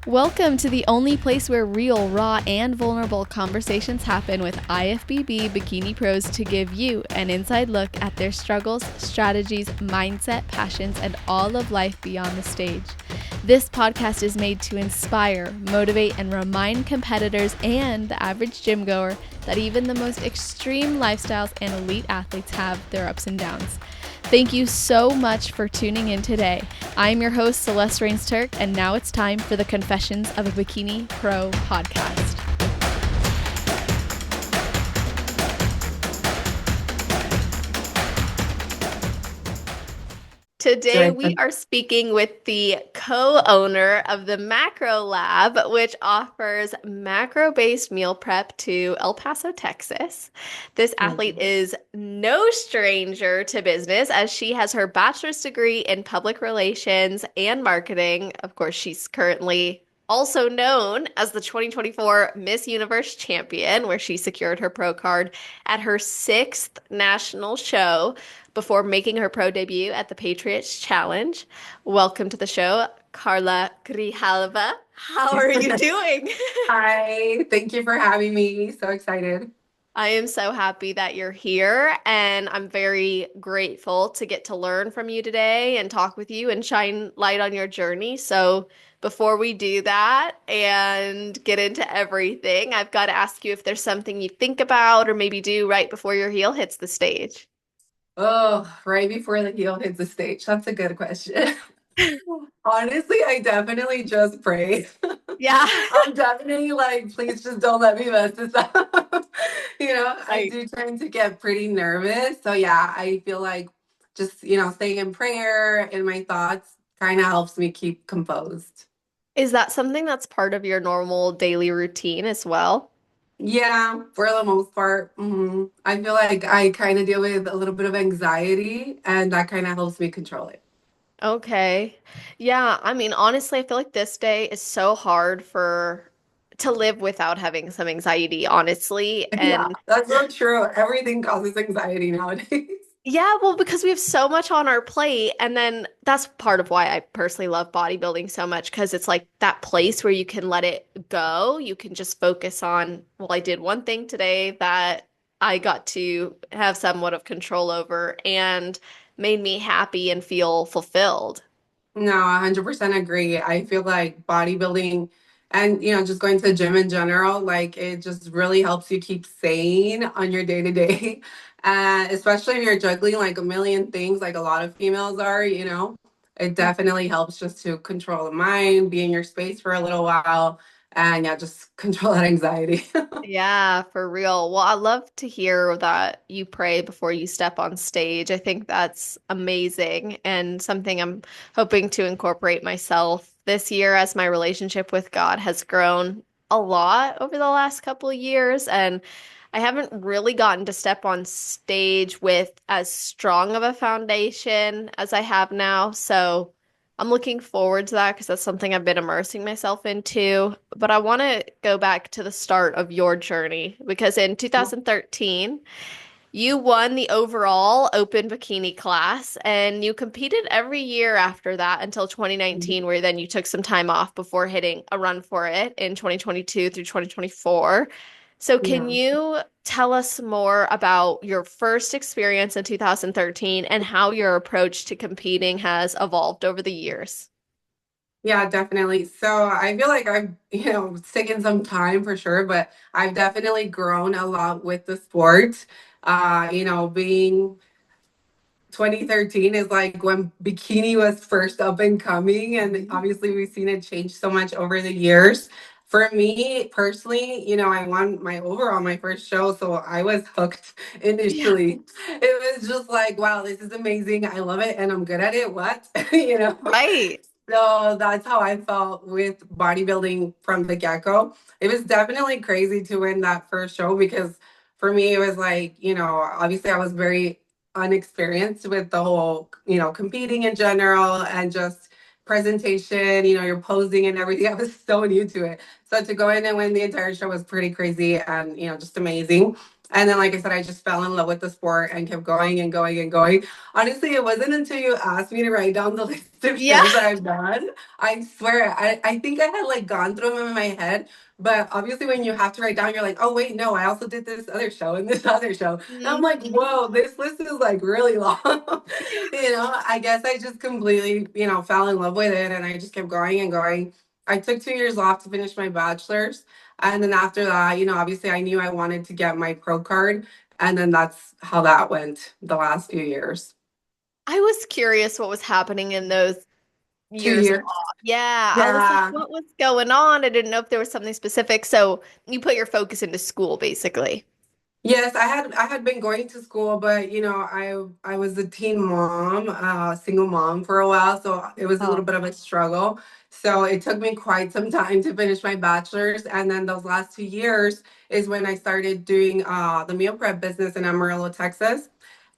Welcome to the only place where real, raw, and vulnerable conversations happen with IFBB Bikini Pros to give you an inside look at their struggles, strategies, mindset, passions, and all of life beyond the stage. This podcast is made to inspire, motivate, and remind competitors and the average gym goer that even the most extreme lifestyles and elite athletes have their ups and downs. Thank you so much for tuning in today. I'm your host, Celeste Rains-Turk, and now it's time for the Confessions of a Bikini Pro podcast. Today, we are speaking with the co-owner of the Macro Lab, which offers macro-based meal prep to El Paso, Texas. This athlete is no stranger to business, as she has her bachelor's degree in public relations and marketing. Of course, she's currently also known as the 2024 Miss Universe champion, where she secured her pro card at her 6th national show before making her pro debut at the Patriots Challenge. Welcome to the show, Karla Grijalva. How are you doing? Hi, thank you for having me. So excited. I am so happy that you're here, and I'm very grateful to get to learn from you today and talk with you and shine light on your journey. So before we do that and get into everything, I've got to ask you if there's something you think about or maybe do right before your heel hits the stage. Oh, right before the heel hits the stage. That's a good question. Honestly, I definitely just pray. Yeah. I'm definitely like, please just don't let me mess this up. I Right. do tend to get pretty nervous. So yeah, I feel like just, staying in prayer and my thoughts kind of helps me keep composed. Is that something that's part of your normal daily routine as well? Yeah, for the most part. I feel like I kind of deal with a little bit of anxiety, and that kind of helps me control it. Okay. Yeah, I mean, honestly, I feel like this day is so hard for to live without having some anxiety, honestly. Yeah, And that's so true. Everything causes anxiety nowadays. yeah, well, because we have so much on our plate, and then that's part of why I personally love bodybuilding so much, because it's like that place where you can let it go. You can just focus on, well, I did one thing today that I got to have somewhat of control over and made me happy and feel fulfilled. No, 100% agree. I feel like bodybuilding and, just going to the gym in general, like it just really helps you keep sane on your day to day. Especially if you're juggling like a million things, like a lot of females are. It definitely helps just to control the mind, be in your space for a little while, and yeah, just control that anxiety. Yeah, for real. Well, I love to hear that you pray before you step on stage. I think that's amazing and something I'm hoping to incorporate myself this year as my relationship with God has grown a lot over the last couple of years. And I haven't really gotten to step on stage with as strong of a foundation as I have now. So I'm looking forward to that because that's something I've been immersing myself into. But I want to go back to the start of your journey because in 2013, you won the overall open bikini class and you competed every year after that until 2019, where then you took some time off before hitting a run for it in 2022 through 2024. So, can Yeah. you tell us more about your first experience in 2013 and how your approach to competing has evolved over the years? Yeah, definitely. So I feel like I've, it's taken some time for sure, but I've definitely grown a lot with the sport. Being 2013 is like when bikini was first up and coming, and obviously we've seen it change so much over the years. For me personally, I won my first show, so I was hooked Yeah. initially. It was just like, wow, this is amazing. I love it and I'm good at it. What? You know? Right. So that's how I felt with bodybuilding from the get-go. It was definitely crazy to win that first show because for me it was like, obviously I was very unexperienced with the whole, competing in general and just presentation, you're posing and everything. I was so new to it. So to go in and win the entire show was pretty crazy and, just amazing. And then, like I said, I just fell in love with the sport and kept going and going and going. Honestly, it wasn't until you asked me to write down the list of Yeah. shows that I've done. I swear, I think I had like gone through them in my head. But obviously, when you have to write down, you're like, oh, wait, no, I also did this other show and this other show. And I'm like, Mhm. whoa, this list is like really long. I guess I just completely, fell in love with it and I just kept going and going. I took 2 years off to finish my bachelor's. And then after that, obviously I knew I wanted to get my pro card. And then that's how that went the last few years. I was curious what was happening in those Two years years. off. Yeah, I was like, Yeah. what was going on? I didn't know if there was something specific. So you put your focus into school, basically. Yes, I had been going to school, but I was a teen mom, single mom for a while, so it was a little Oh. bit of a struggle. So it took me quite some time to finish my bachelor's, and then those last 2 years is when I started doing the meal prep business in Amarillo, Texas.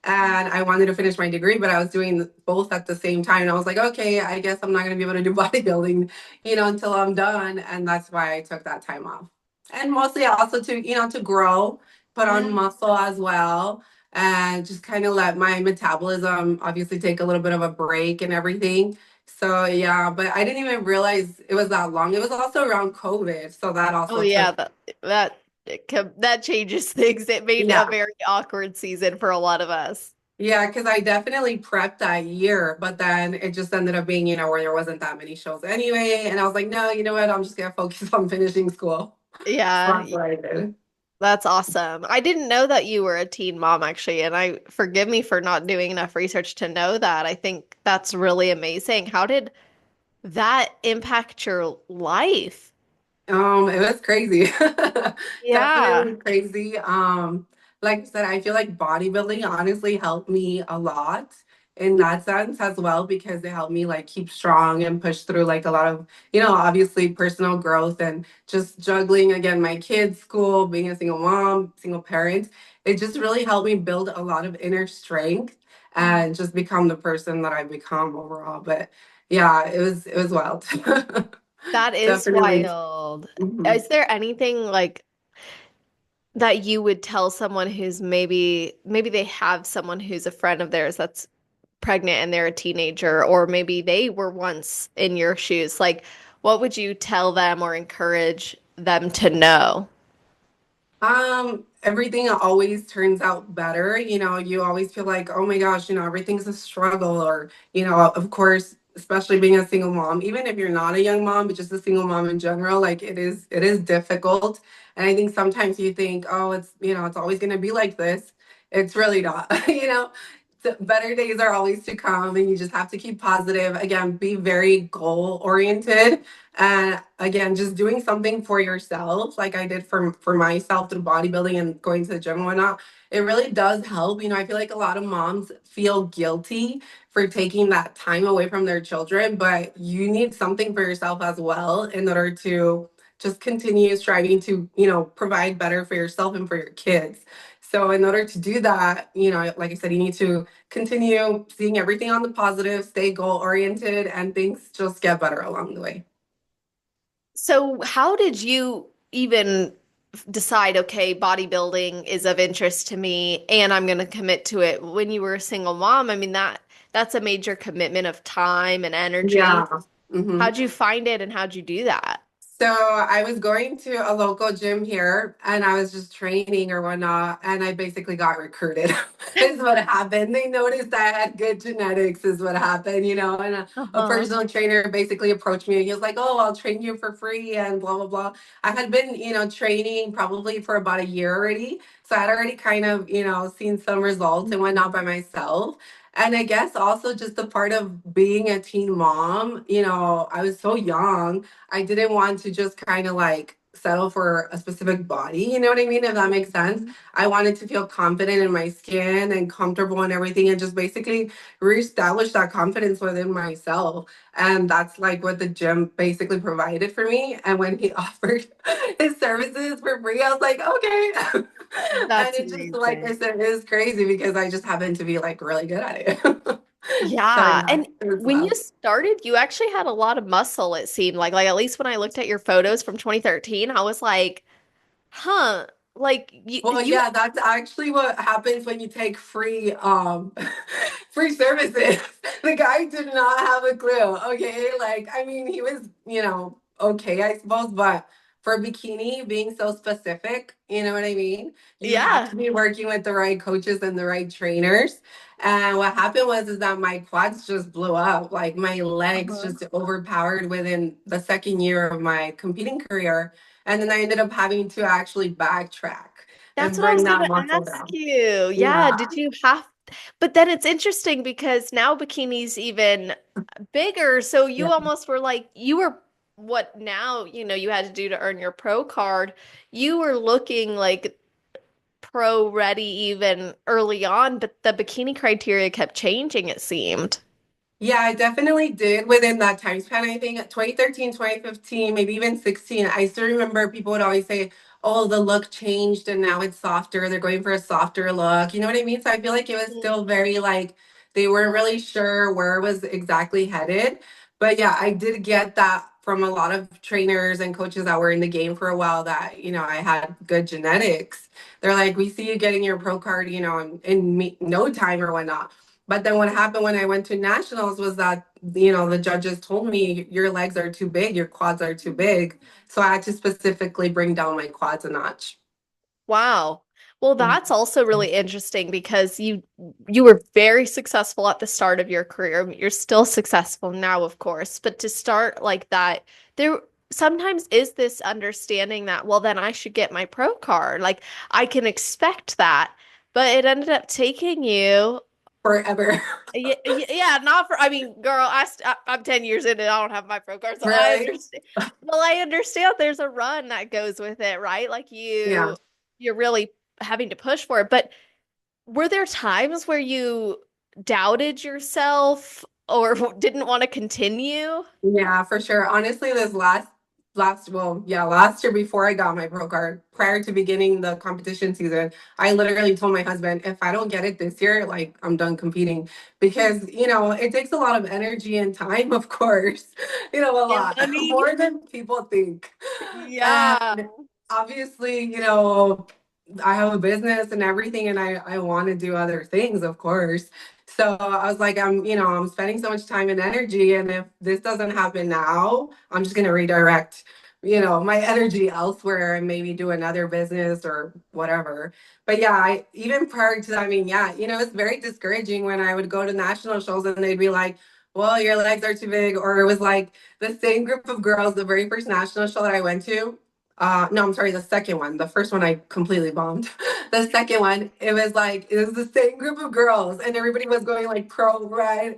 And I wanted to finish my degree, but I was doing both at the same time. And I was like, okay, I guess I'm not going to be able to do bodybuilding, until I'm done. And that's why I took that time off. And mostly also to grow, put on Yeah. muscle as well, and just kind of let my metabolism obviously take a little bit of a break and everything. So yeah, but I didn't even realize it was that long. It was also around COVID. So that Oh also yeah, took, that changes things. It made a yeah. very awkward season for a lot of us. Yeah, because I definitely prepped that year, but then it just ended up being, where there wasn't that many shows anyway. And I was like, no, you know what? I'm just gonna focus on finishing school. So Yeah, that's what I did. that's awesome. I didn't know that you were a teen mom actually, and I forgive me for not doing enough research to know that. I think that's really amazing. How did that impact your life? It was crazy. Yeah. Definitely crazy. Like I said, I feel like bodybuilding honestly helped me a lot in that sense as well because it helped me like keep strong and push through like a lot of, obviously personal growth and just juggling again my kids' school, being a single mom, single parent. It just really helped me build a lot of inner strength and just become the person that I've become overall. But yeah, it was wild. That is Definitely. wild. Mhm. Is there anything like that you would tell someone who's maybe they have someone who's a friend of theirs that's pregnant and they're a teenager, or maybe they were once in your shoes? Like, what would you tell them or encourage them to know? Everything always turns out better. You always feel like, oh my gosh, everything's a struggle, or, of course, especially being a single mom, even if you're not a young mom, but just a single mom in general, like it is difficult. And I think sometimes you think, oh, it's always gonna be like this. It's really not, better days are always to come, and you just have to keep positive. Again, be very goal oriented. And again, just doing something for yourself, like I did for myself through bodybuilding and going to the gym and whatnot, it really does help. I feel like a lot of moms feel guilty for taking that time away from their children, but you need something for yourself as well in order to just continue striving to, provide better for yourself and for your kids. So in order to do that, like I said, you need to continue seeing everything on the positive, stay goal oriented, and things just get better along the way. So, how did you even decide, okay, bodybuilding is of interest to me and I'm going to commit to it when you were a single mom? I mean, that's a major commitment of time and energy. Yeah. hmm How'd you find it and how'd you do that? So I was going to a local gym here and I was just training or whatnot, and I basically got recruited, is what happened. They noticed I had good genetics, is what happened, and a Uh-huh. personal trainer basically approached me and he was like, oh, I'll train you for free and blah, blah, blah. I had been, training probably for about a year already. So I had already kind of, seen some results and whatnot by myself. And I guess also just the part of being a teen mom, I was so young. I didn't want to just kind of like settle for a specific body, you know what I mean? If that makes sense. I wanted to feel confident in my skin and comfortable and everything, and just basically reestablish that confidence within myself. And that's like what the gym basically provided for me. And when he offered his services for free, I was like, okay. And That's it just, like I amazing. said, it is crazy because I just happen to be like really good at it. So Yeah. yeah, And it was when you wild. started, you actually had a lot of muscle, it seemed like. Like at least when I looked at your photos from 2013, I was like, huh. Like you, Well, you, yeah, that's actually what happens when you take free free services. The guy did not have a clue. Okay. Like, I mean, he was, okay, I suppose, but for bikini being so specific, you know what I mean? You have yeah. to be working with the right coaches and the right trainers. And what happened was is that my quads just blew up. Like my legs Uh-huh. just overpowered within the second year of my competing career. And then I ended up having to actually backtrack That's and what I bring was that gonna muscle ask down. you. Yeah, Yeah. did you have, but then it's interesting because now bikini's even bigger. So you Yeah. almost were like, you were what now, you had to do to earn your pro card. You were looking like pro ready even early on, but the bikini criteria kept changing, it seemed. Yeah, I definitely did within that time span. I think 2013, 2015, maybe even 16. I still remember people would always say, oh, the look changed and now it's softer. They're going for a softer look. You know what I mean? So I feel like it was still very like they weren't really sure where it was exactly headed. But yeah, I did get that from a lot of trainers and coaches that were in the game for a while that, I had good genetics. They're like, we see you getting your pro card, in no time or whatnot. But then what happened when I went to nationals was that, the judges told me your legs are too big, your quads are too big. So I had to specifically bring down my quads a notch. Wow. Well, that's Mhm. also really interesting because you were very successful at the start of your career. I mean, you're still successful now, of course, but to start like that, there sometimes is this understanding that, well, then I should get my pro card. Like I can expect that, but it ended up taking you Forever. yeah, yeah, not for, I mean, girl, I'm 10 years in and I don't have my pro card, so I Really? understand. Well, I understand there's a run that goes with it, right? Like Yeah. you're really having to push for it. But were there times where you doubted yourself or didn't want to continue? Yeah, for sure. Honestly, this last year before I got my pro card, prior to beginning the competition season, I literally told my husband, if I don't get it this year, like I'm done competing because, it takes a lot of energy and time, of course, a And lot money? more than people think. Yeah. And obviously, I have a business and everything, and I want to do other things, of course. So I was like, I'm spending so much time and energy, and if this doesn't happen now, I'm just gonna redirect, my energy elsewhere and maybe do another business or whatever. But yeah, I even prior to that, I mean, yeah, it's very discouraging when I would go to national shows and they'd be like, well, your legs are too big, or it was like the same group of girls, the very first national show that I went to. No, I'm sorry, the second one. The first one I completely bombed. The second one, it was the same group of girls, and everybody was going like pro right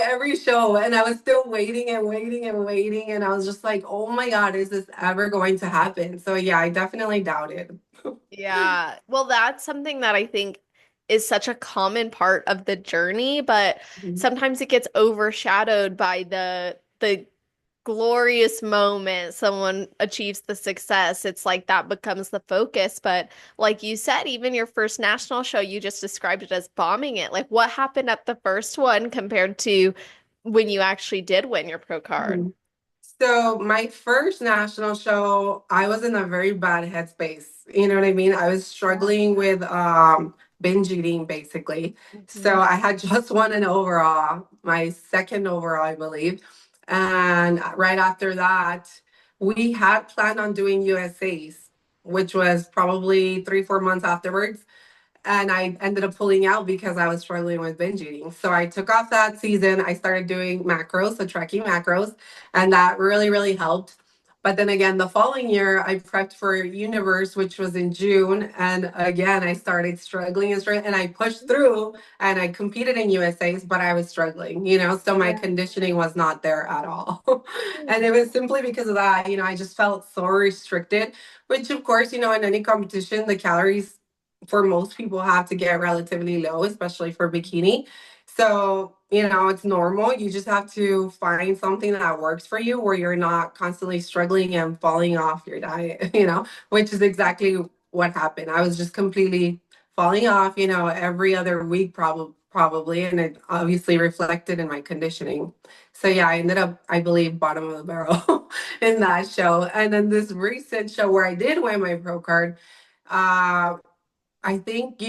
every show, and I was still waiting and waiting and waiting, and I was just like, oh my god, is this ever going to happen? So yeah, I definitely doubted. Yeah. Well, that's something that I think is such a common part of the journey, but sometimes it gets overshadowed by the glorious moment someone achieves the success. It's like that becomes the focus. But like you said, even your first national show, you just described it as bombing it. Like what happened at the first one compared to when you actually did win your pro card? Mhm. So my first national show, I was in a very bad headspace. You know what I mean? I was struggling with binge eating basically. So Mhm. I had just won an overall, my second overall, I believe. And right after that, we had planned on doing USA's, which was probably 3, 4 months afterwards, and I ended up pulling out because I was struggling with binge eating. So I took off that season. I started doing macros, so tracking macros, and that really, really helped. But then again, the following year, I prepped for Universe, which was in June. And again, I started struggling and I pushed through and I competed in USA's, but I was struggling, so my Yeah. conditioning was not there at all. And it was simply because of that, I just felt so restricted, which of course, in any competition, the calories for most people have to get relatively low, especially for bikini. So, it's normal. You just have to find something that works for you where you're not constantly struggling and falling off your diet, which is exactly what happened. I was just completely falling off, every other week probably, and it obviously reflected in my conditioning. So yeah, I ended up, I believe, bottom of the barrel in that show. And then this recent show where I did win my pro card, Uh, I think,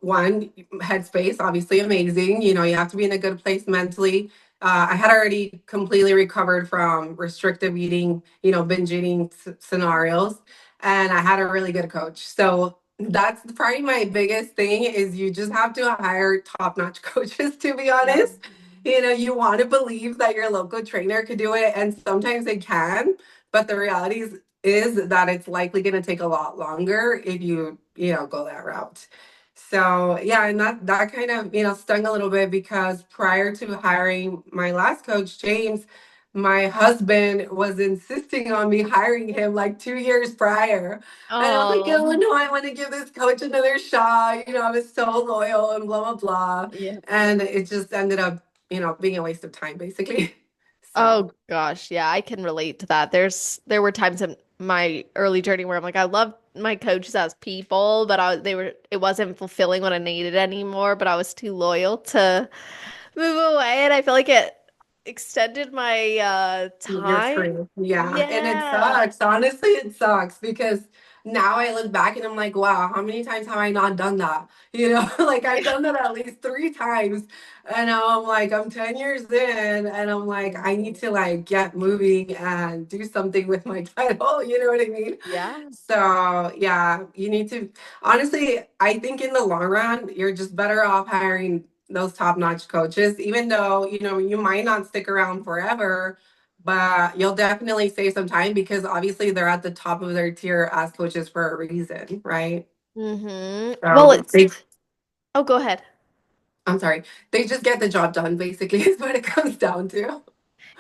one, headspace, obviously amazing. You have to be in a good place mentally. I had already completely recovered from restrictive eating, binge eating scenarios, and I had a really good coach. So that's probably my biggest thing is you just have to hire top-notch coaches, to be honest. You want to believe that your local trainer could do it, and sometimes they can, but the reality is that it's likely going to take a lot longer if you go that route. So yeah, and that kind of stung a little bit because prior to hiring my last coach, James, my husband was insisting on me hiring him like 2 years prior. And I'm like, Oh, oh no, I want to give this coach another shot. I was so loyal and blah blah blah. yeah. And it just ended up, being a waste of time basically. So Oh gosh, yeah, I can relate to that. There were times in my early journey where I'm like, I love my coaches as people, but it wasn't fulfilling what I needed anymore, but I was too loyal to move away, and I feel like it extended my you're time. true. Yeah. And it Yeah. sucks. Honestly, it sucks because now I look back and I'm like, wow, how many times have I not done that? Like I've Yeah. done that at least 3 times. And now I'm like, I'm 10 years in and I'm like, I need to like get moving and do something with my title. You know what I mean? Yeah. So yeah, you need to honestly, I think in the long run, you're just better off hiring those top-notch coaches, even though, you might not stick around forever, but you'll definitely save some time because obviously they're at the top of their tier as coaches for a reason, right? Well, So it's oh, go ahead. I'm sorry, they just get the job done, basically, is what it comes down to.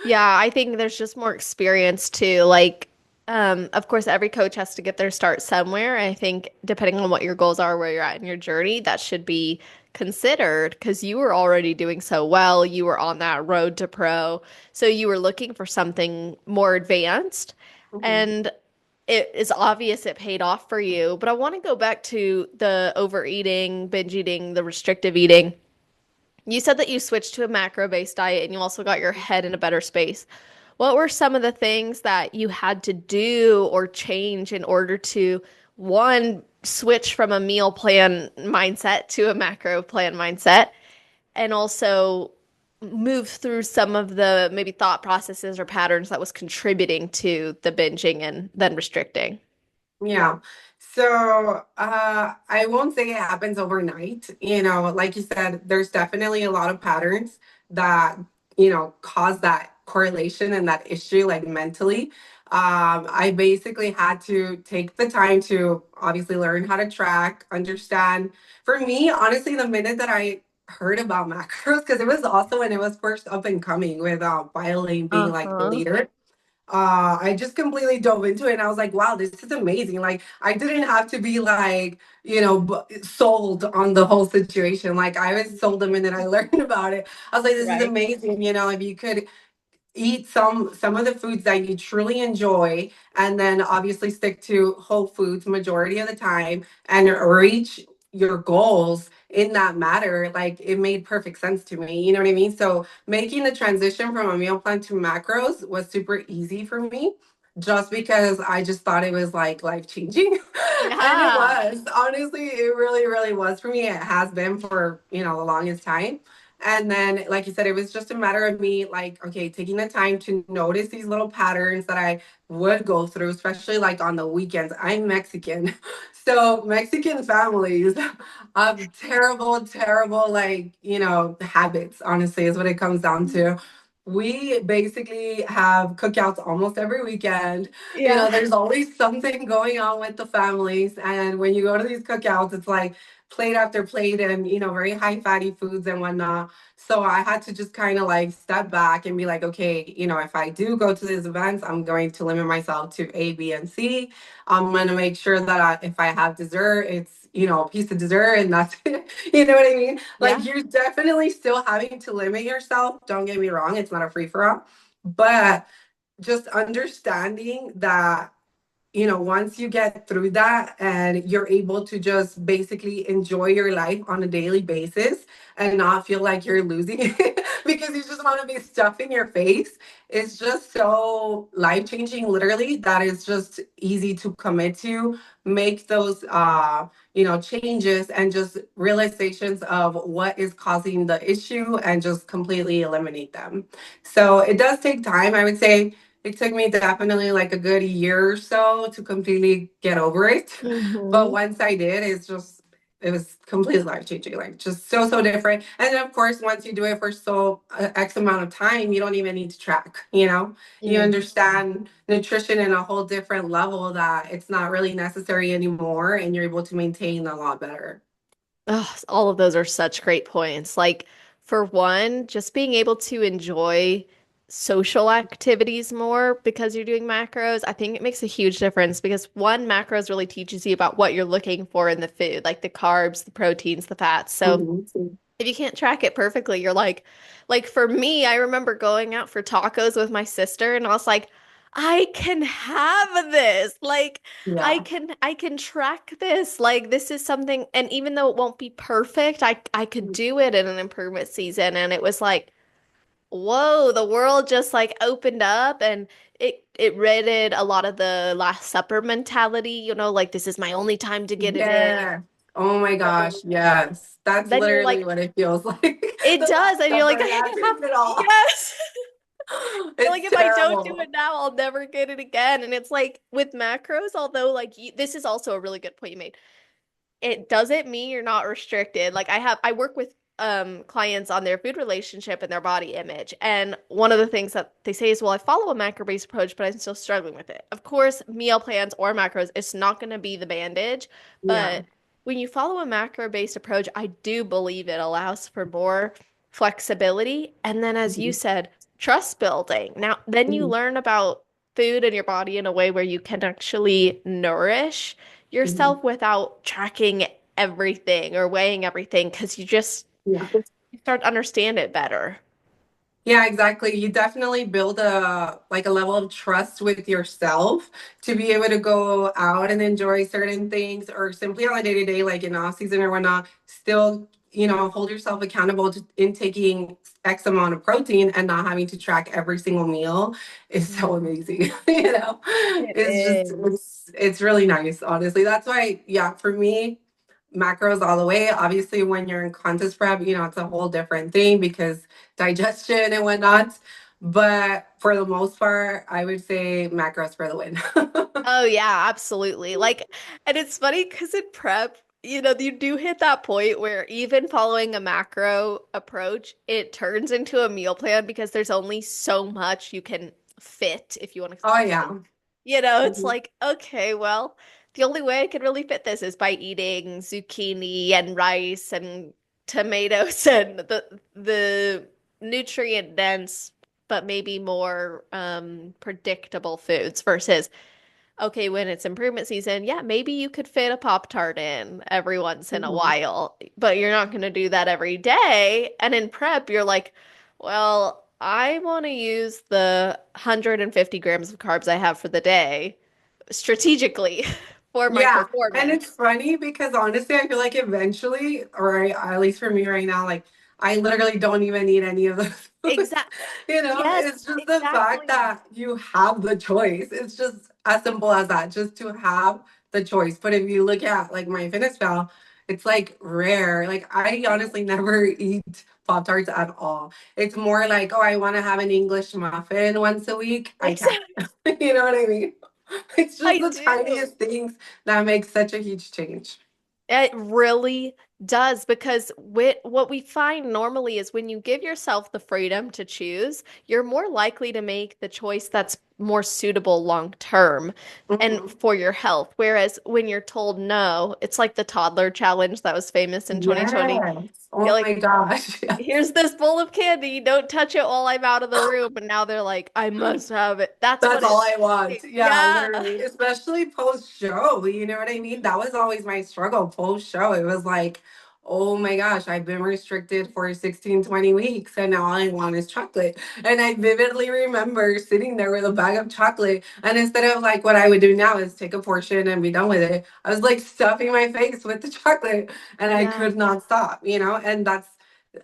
Yeah, I think there's just more experience too. Like, of course, every coach has to get their start somewhere. I think depending on what your goals are, where you're at in your journey, that should be considered because you were already doing so well. You were on that road to pro. So you were looking for something more advanced. Mhm. And it is obvious it paid off for you. But I want to go back to the overeating, binge eating, the restrictive eating. You said that you switched to a macro-based diet and you also got your head in a better space. What were some of the things that you had to do or change in order to, one, switch from a meal plan mindset to a macro plan mindset, and also move through some of the maybe thought processes or patterns that was contributing to the binging and then restricting? Yeah. So I won't say it happens overnight. Like you said, there's definitely a lot of patterns that, cause that correlation and that issue, like mentally. I basically had to take the time to obviously learn how to track, understand. For me, honestly, the minute that I heard about macros, because it was also when it was first up and coming with Violane being like the Uh-huh. leader. I just completely dove into it and I was like, wow, this is amazing. Like, I didn't have to be like, sold on the whole situation. Like, I was sold the minute I learned about it. I was like, this is Right. amazing. If you could eat some of the foods that you truly enjoy and then obviously stick to whole foods majority of the time and reach your goals in that matter, like it made perfect sense to me, you know what I mean? So making the transition from a meal plan to macros was super easy for me just because I just thought it was like life changing. And it Yeah. was, honestly, it really really was for me. It has been for the longest time. And then, like you said, it was just a matter of me, like, okay, taking the time to notice these little patterns that I would go through, especially like on the weekends. I'm Mexican. So, Mexican families have terrible, terrible, like, habits, honestly, is what it comes down to. We basically have cookouts almost every weekend. Yeah. There's always something going on with the families. And when you go to these cookouts, it's like, plate after plate and very high fatty foods and whatnot. So I had to just kind of like step back and be like, okay, if I do go to these events, I'm going to limit myself to A, B, and C. I'm going to make sure that if I have dessert, it's a piece of dessert and that's it. You know what I mean? Like Yeah. you're definitely still having to limit yourself. Don't get me wrong, it's not a free for all, but just understanding that once you get through that and you're able to just basically enjoy your life on a daily basis and not feel like you're losing it because you just want to be stuffing your face, it's just so life changing, literally, that it's just easy to commit to, make those changes and just realizations of what is causing the issue and just completely eliminate them. So it does take time. I would say it took me definitely like a good year or so to completely get over it. But Hmm. once I did, it was completely life changing, like just so different. And then of course, once you do it for X amount of time, you don't even need to track. You Hmm. understand nutrition in a whole different level that it's not really necessary anymore, and you're able to maintain a lot better. Oh, all of those are such great points. Like, for one, just being able to enjoy social activities more because you're doing macros, I think it makes a huge difference because one, macros really teaches you about what you're looking for in the food, like the carbs, the proteins, the fats. So Mhm. if you can't track it perfectly, you're like for me, I remember going out for tacos with my sister and I was like, I can have this. Like Yeah. I can track this. Like this is something, and even though it won't be perfect, I could do it in an improvement season. And it was like, whoa, the world just like opened up and it ridded a lot of the Last Supper mentality, like this is my only time to get it in. Yeah. Oh my gosh. So Yes. That's then you're literally like, what it feels like. it The does. last And you're like, supper, I that have, takes it all. yes. You're like, It's if I don't do terrible. it now, I'll never get it again. And it's like with macros, although like this is also a really good point you made. It doesn't mean you're not restricted. Like I work with clients on their food relationship and their body image. And one of the things that they say is, well, I follow a macro-based approach, but I'm still struggling with it. Of course, meal plans or macros, it's not going to be the bandage, Yeah. but when you follow a macro-based approach, I do believe it allows for more flexibility. And then, as you Mhm. said, trust building. Now, then you Mhm. learn about food and your body in a way where you can actually nourish Mhm. yourself without tracking everything or weighing everything because Yeah. you start to understand it better. Yeah, exactly. You definitely build a level of trust with yourself to be able to go out and enjoy certain things, or simply on a day to day, like in off season or whatnot, still, hold yourself accountable to intaking X amount of protein and not having to track every single meal is so Mhm. amazing. It It's just is. it's really nice, honestly. That's why, yeah, for me, macros all the way. Obviously, when you're in contest prep, it's a whole different thing because digestion and whatnot. But for the most part, I would say macros for the win. Oh yeah, absolutely. Like, and it's funny because in prep, you do hit that point where even following a macro approach, it turns into a meal plan because there's only so much you can fit, if you want to Oh fit. yeah. It's Mhm. like, okay, well, the only way I could really fit this is by eating zucchini and rice and tomatoes and the nutrient dense but maybe more predictable foods versus okay, when it's improvement season, yeah, maybe you could fit a Pop-Tart in every once in a Mhm. while, but you're not going to do that every day. And in prep, you're like, well, I want to use the 150 grams of carbs I have for the day strategically for my Yeah, and performance. it's funny because honestly, I feel like eventually, or at least for me right now, like I literally don't even eat any of those foods. Exact. Yes, It's just the fact exactly. that you have the choice. It's just as simple as that, just to have the choice. But if you look at like my fitness pal, it's like rare. Like I honestly never eat Pop Tarts at all. It's more like, oh, I want to have an English muffin once a week. I can't. Exactly. You know what I mean? It's just I the do. tiniest things that makes such a huge change. It really does because what we find normally is when you give yourself the freedom to choose, you're more likely to make the choice that's more suitable long term and Mhm. for your health. Whereas when you're told no, it's like the toddler challenge that was famous in 2020. Yes. You're Oh like, my gosh. here's Yes. this bowl of candy, don't touch it while I'm out of the room. And now they're like, I must have it. That's what That's all it, I want. Yeah, yeah. literally. Especially post show. You know what I mean? That was always my struggle post show. It was like, oh my gosh, I've been restricted for 16, 20 weeks and now all I want is chocolate. And I vividly remember sitting there with a bag of chocolate. And instead of like what I would do now is take a portion and be done with it, I was like stuffing my face with the chocolate and I Yeah. could not stop, And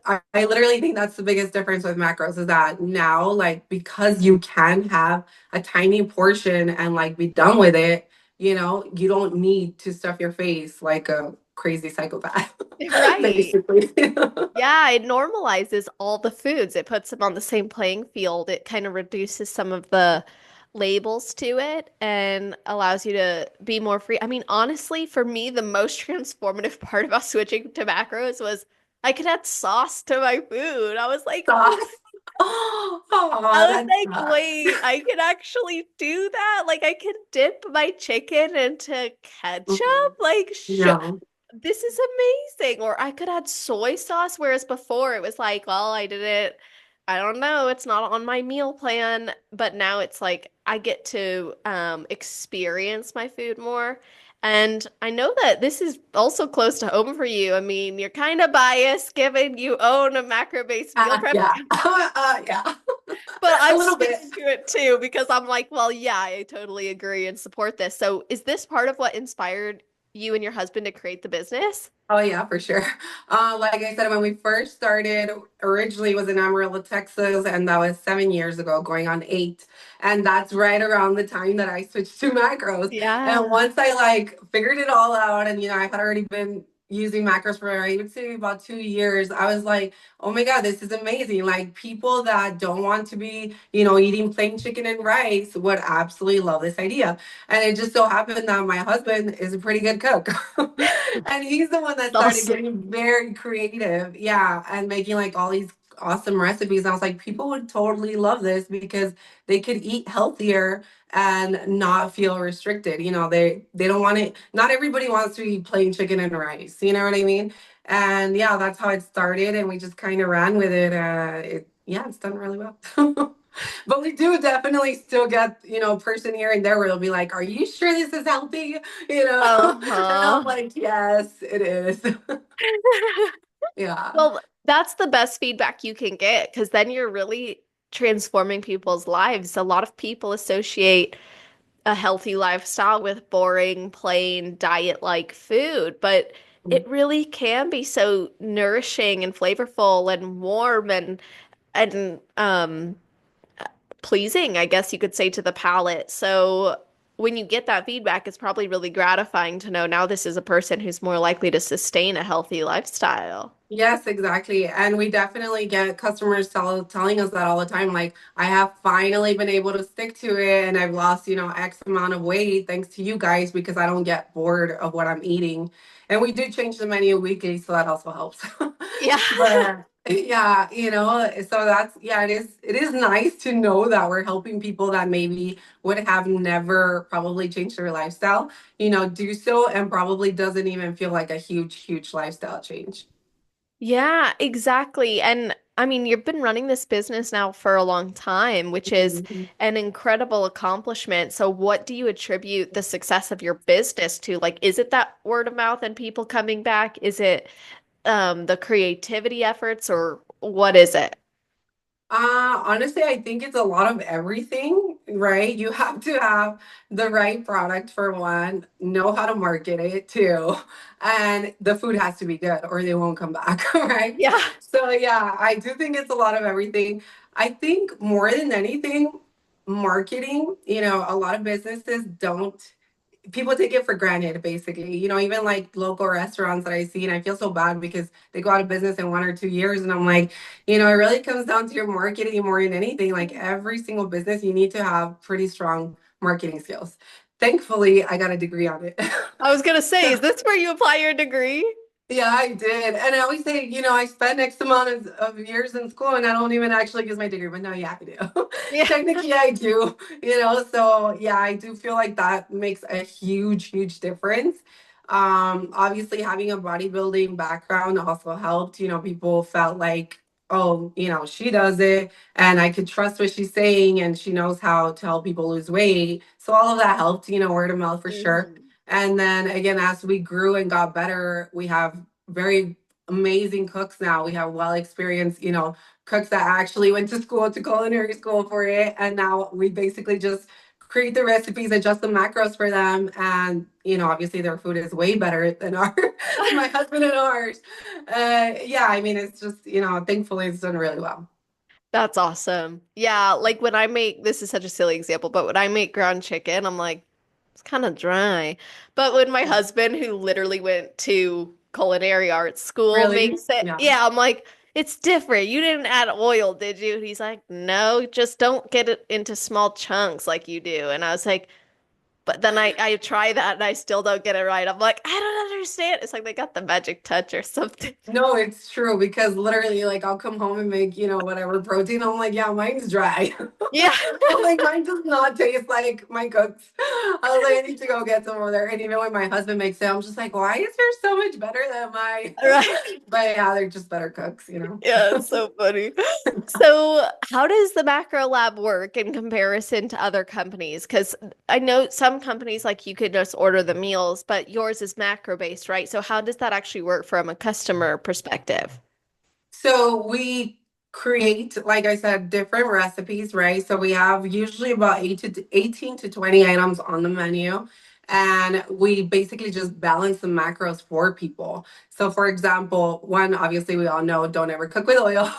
I literally think that's the biggest difference with macros is that now, like, because you can have a tiny portion and like be done with it, you don't need to stuff your face like a crazy psychopath, Right. basically. Yeah, it normalizes all the foods. It puts them on the same playing field. It kind of reduces some of the labels to it and allows you to be more free. I mean, honestly, for me, the most transformative part about switching to macros was I could add sauce to my food. I was like, Sauce. Oh, I was that's like, wait, I can actually do that? Like, I can dip my chicken into ketchup? mhm. Like, No. this is amazing. Or I could add soy sauce, whereas before it was like, well, I don't know, it's not on my meal plan. But now it's like I get to experience my food more. And I know that this is also close to home for you. I mean, you're kind of biased given you own a macro-based meal prep, Yeah. Yeah. but A I'm little bit. sticking to it too because I'm like, well, yeah, I totally agree and support this. So, is this part of what inspired you and your husband to create the business? Oh yeah, for sure. Like I said, when we first started, originally it was in Amarillo, Texas, and that was 7 years ago, going on 8. And that's right around the time that I switched to macros. And Yeah. once I like figured it all out, and I had already been using macros for I would say about 2 years, I was like, oh my God, this is amazing. Like people that don't want to be, eating plain chicken and rice would absolutely love this idea. And it just so happened that my husband is a pretty good cook. And he's the one that started Awesome. getting very creative. Yeah. And making like all these awesome recipes. And I was like, people would totally love this because they could eat healthier and not feel restricted. They don't want it. Not everybody wants to eat plain chicken and rice. You know what I mean? And yeah, that's how it started. And we just kind of ran with it. Yeah, it's done really well. But we do definitely still get, a person here and there where they'll be like, are you sure this is healthy? And I'm Uh-huh. like, yes, it is. Yeah. Well, that's the best feedback you can get because then you're really transforming people's lives. A lot of people associate a healthy lifestyle with boring, plain diet-like food, but it really can be so nourishing and flavorful and warm and pleasing, I guess you could say, to the palate. So when you get that feedback, it's probably really gratifying to know now this is a person who's more likely to sustain a healthy lifestyle. Yes, exactly. And we definitely get customers telling us that all the time. Like, I have finally been able to stick to it and I've lost, X amount of weight thanks to you guys because I don't get bored of what I'm eating. And we do change the menu weekly, so that also helps. Yeah. But yeah, so yeah, it is nice to know that we're helping people that maybe would have never probably changed their lifestyle, do so and probably doesn't even feel like a huge, huge lifestyle change. Yeah, exactly. And I mean, you've been running this business now for a long time, which is Mhm. an incredible accomplishment. So, what do you attribute the success of your business to? Like, is it that word of mouth and people coming back? Is it the creativity efforts, or what is it? Honestly, I think it's a lot of everything, right? You have to have the right product for one, know how to market it too, and the food has to be good or they won't come back, right? Yeah. So yeah, I do think it's a lot of everything. I think more than anything, marketing, a lot of businesses don't people take it for granted basically, even like local restaurants that I see and I feel so bad because they go out of business in 1 or 2 years and I'm like, it really comes down to your marketing more than anything. Like every single business you need to have pretty strong marketing skills. Thankfully I got a degree on it. I was gonna say, So is this where you apply your degree? yeah, I did. And I always say, I spent X amount of years in school and I don't even actually use my degree, but no, yeah, I do. Yeah. Technically, I do, so yeah, I do feel like that makes a huge, huge difference. Obviously, having a bodybuilding background also helped. People felt like, oh, she does it and I could trust what she's saying and she knows how to help people lose weight. So all of that helped, word of mouth for sure. Mhm. And then again, as we grew and got better, we have very amazing cooks now. We have well experienced, cooks that actually went to school, to culinary school for it. And now we basically just create the recipes, adjust the macros for them. And, obviously their food is way better than our, my husband and ours. Yeah, I mean, it's just, thankfully it's done really well. That's awesome. Yeah, like when I make, this is such a silly example, but when I make ground chicken, I'm like, it's kind of dry. But when my husband, who literally went to culinary arts school, Really? makes it, Yeah. yeah, I'm like, it's different. You didn't add oil, did you? He's like, no, just don't get it into small chunks like you do. And I was like, but then I try that and I still don't get it right. I'm like, I don't understand. It's like they got the magic touch or something. No, it's true because literally, like, I'll come home and make, whatever protein. I'm like, yeah, mine's dry. Yeah, I'm like, mine does not taste like my cooks. I was like, I need to go get some over there. And even when my husband makes it, I'm just like, why is yours so much better than mine? right. But yeah, they're just better cooks. Yeah, it's so funny. So, how does the macro lab work in comparison to other companies? Because I know some companies like you could just order the meals, but yours is macro based, right? So, how does that actually work from a customer perspective? So we create, like I said, different recipes, right? So we have usually about 18 to 20 items on the menu. And we basically just balance the macros for people. So, for example, one, obviously, we all know don't ever cook with oil,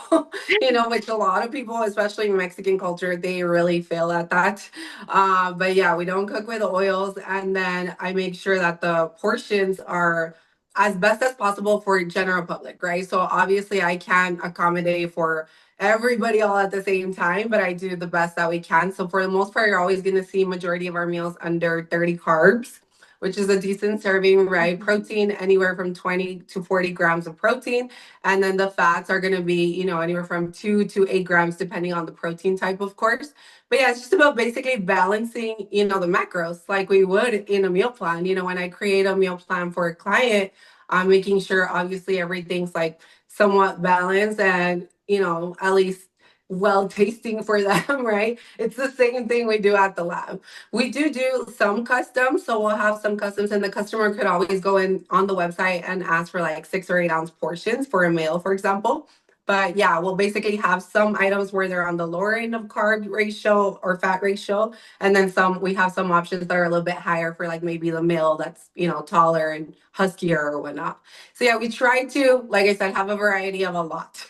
which a lot of people, especially in Mexican culture, they really fail at that. But yeah, we don't cook with oils. And then I make sure that the portions are as best as possible for general public, right? So obviously I can't accommodate for everybody all at the same time, but I do the best that we can. So for the most part, you're always going to see majority of our meals under 30 carbs, which is a decent serving, right? Mhm. Protein anywhere from 20 to 40 grams of protein, and then the fats are going to be, anywhere from 2 to 8 grams depending on the protein type, of course. But yeah, it's just about basically balancing, the macros like we would in a meal plan. When I create a meal plan for a client, I'm making sure obviously everything's like somewhat balanced and, at least well tasting for them, right? It's the same thing we do at the lab. We do some customs, so we'll have some customs, and the customer could always go in on the website and ask for like 6 or 8 ounce portions for a meal, for example. But yeah, we'll basically have some items where they're on the lower end of carb ratio or fat ratio, and then we have some options that are a little bit higher for like maybe the male that's, taller and huskier or whatnot. So yeah, we try to, like I said, have a variety of a lot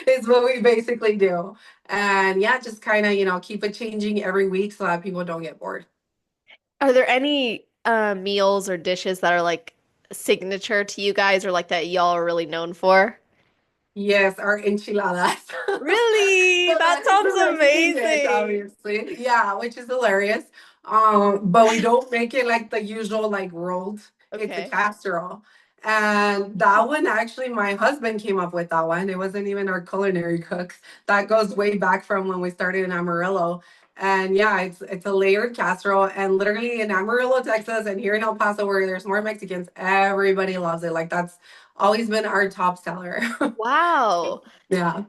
is what we basically do. And yeah, just kind of, keep it changing every week so that people don't get bored. Are there any meals or dishes that are like signature to you guys or like that y'all are really known for? Yes, our enchiladas. Really? So That that is sounds a Mexican dish, amazing. obviously. Yeah, which is hilarious. But we don't make it like the usual, like rolled. It's a Okay. casserole. And that one, actually, my husband came up with that one. It wasn't even our culinary cooks. That goes way back from when we started in Amarillo. And yeah, it's a layered casserole. And literally in Amarillo, Texas, and here in El Paso, where there's more Mexicans, everybody loves it. Like that's always been our top seller. Wow. Yeah.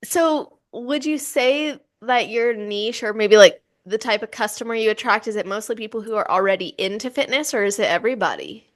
So, would you say that your niche or maybe like the type of customer you attract, is it mostly people who are already into fitness or is it everybody?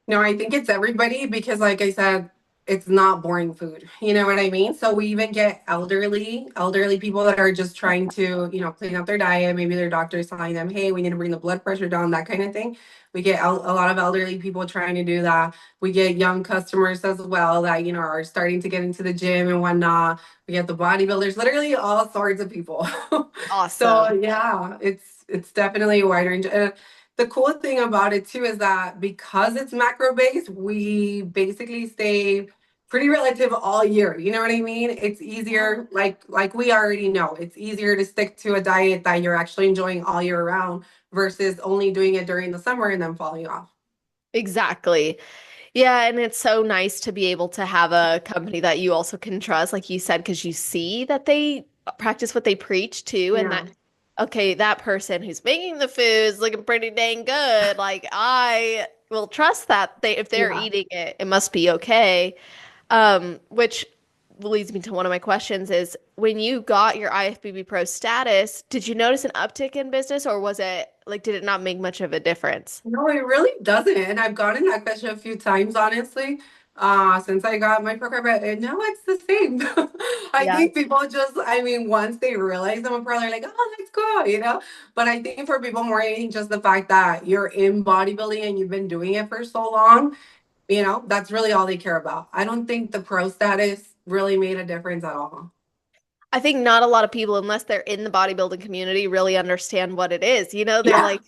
No, I think it's everybody because, like I said, it's not boring food. You know what I mean? So we even get elderly people that are just trying to, clean up their diet. Maybe their doctor is telling them, hey, we need to bring the blood pressure down, that kind of thing. We get a lot of elderly people trying to do that. We get young customers as well that, are starting to get into the gym and whatnot. We get the bodybuilders, literally all sorts of people. So Awesome. yeah, it's definitely a wide range. The cool thing about it too is that because it's macro based, we basically stay pretty relative all year. You know what I mean? It's Yeah. easier, like we already know, it's easier to stick to a diet that you're actually enjoying all year round versus only doing it during the summer and then falling off. Exactly. Yeah, and it's so nice to be able to have a company that you also can trust, like you said, because you see that they practice what they preach too, and Yeah. that, okay, that person who's making the food is looking pretty dang good. Like I will trust that they if they're Yeah. eating it, it must be okay. Which leads me to one of my questions is when you got your IFBB Pro status, did you notice an uptick in business or was it like did it not make much of a difference? No, it really doesn't. And I've gotten that question a few times, honestly. since I got my pro Karla, and now it's the same. I Yeah. think people just, I mean, once they realize I'm a pro, they're like, oh, let's go, you know? But I think for people more, I think just the fact that you're in bodybuilding and you've been doing it for so long, you know, that's really all they care about. I don't think the pro status really made a difference at all. I think not a lot of people, unless they're in the bodybuilding community, really understand what it is. They're Yeah, like,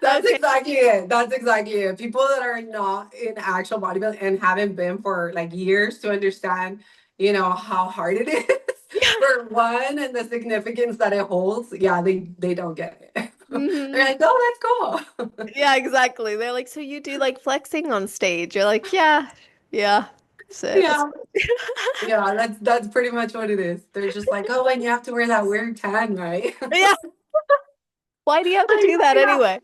that's okay, exactly it. That's exactly it. People that are not in actual bodybuilding and haven't been for like years to understand, you know, how hard it is yeah. for one and the significance that it holds. Yeah, they don't get it. They're Hmm. like, oh, let's go. Yeah, exactly. They're like, so you do like flexing on stage? You're like, yeah, yeah. So, Yeah, yeah, that's pretty much what it is. They're just like, oh, and you have to wear that weird tan, right? yeah. Why do you have to I do know, that yeah. anyway?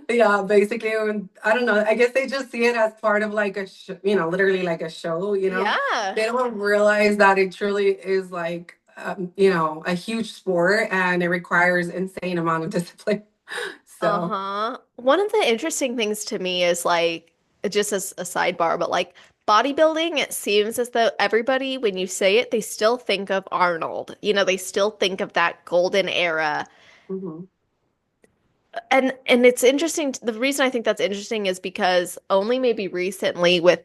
Yeah, basically, I don't know. I guess they just see it as part of like a, you know, literally like a show. You know, Yeah. they don't realize that it truly is like, you know, a huge sport and it requires insane amount of discipline. So, Uh-huh. One of the interesting things to me is like, just as a sidebar, but like bodybuilding, it seems as though everybody, when you say it, they still think of Arnold. They still think of that golden era. mhm. And it's interesting. The reason I think that's interesting is because only maybe recently with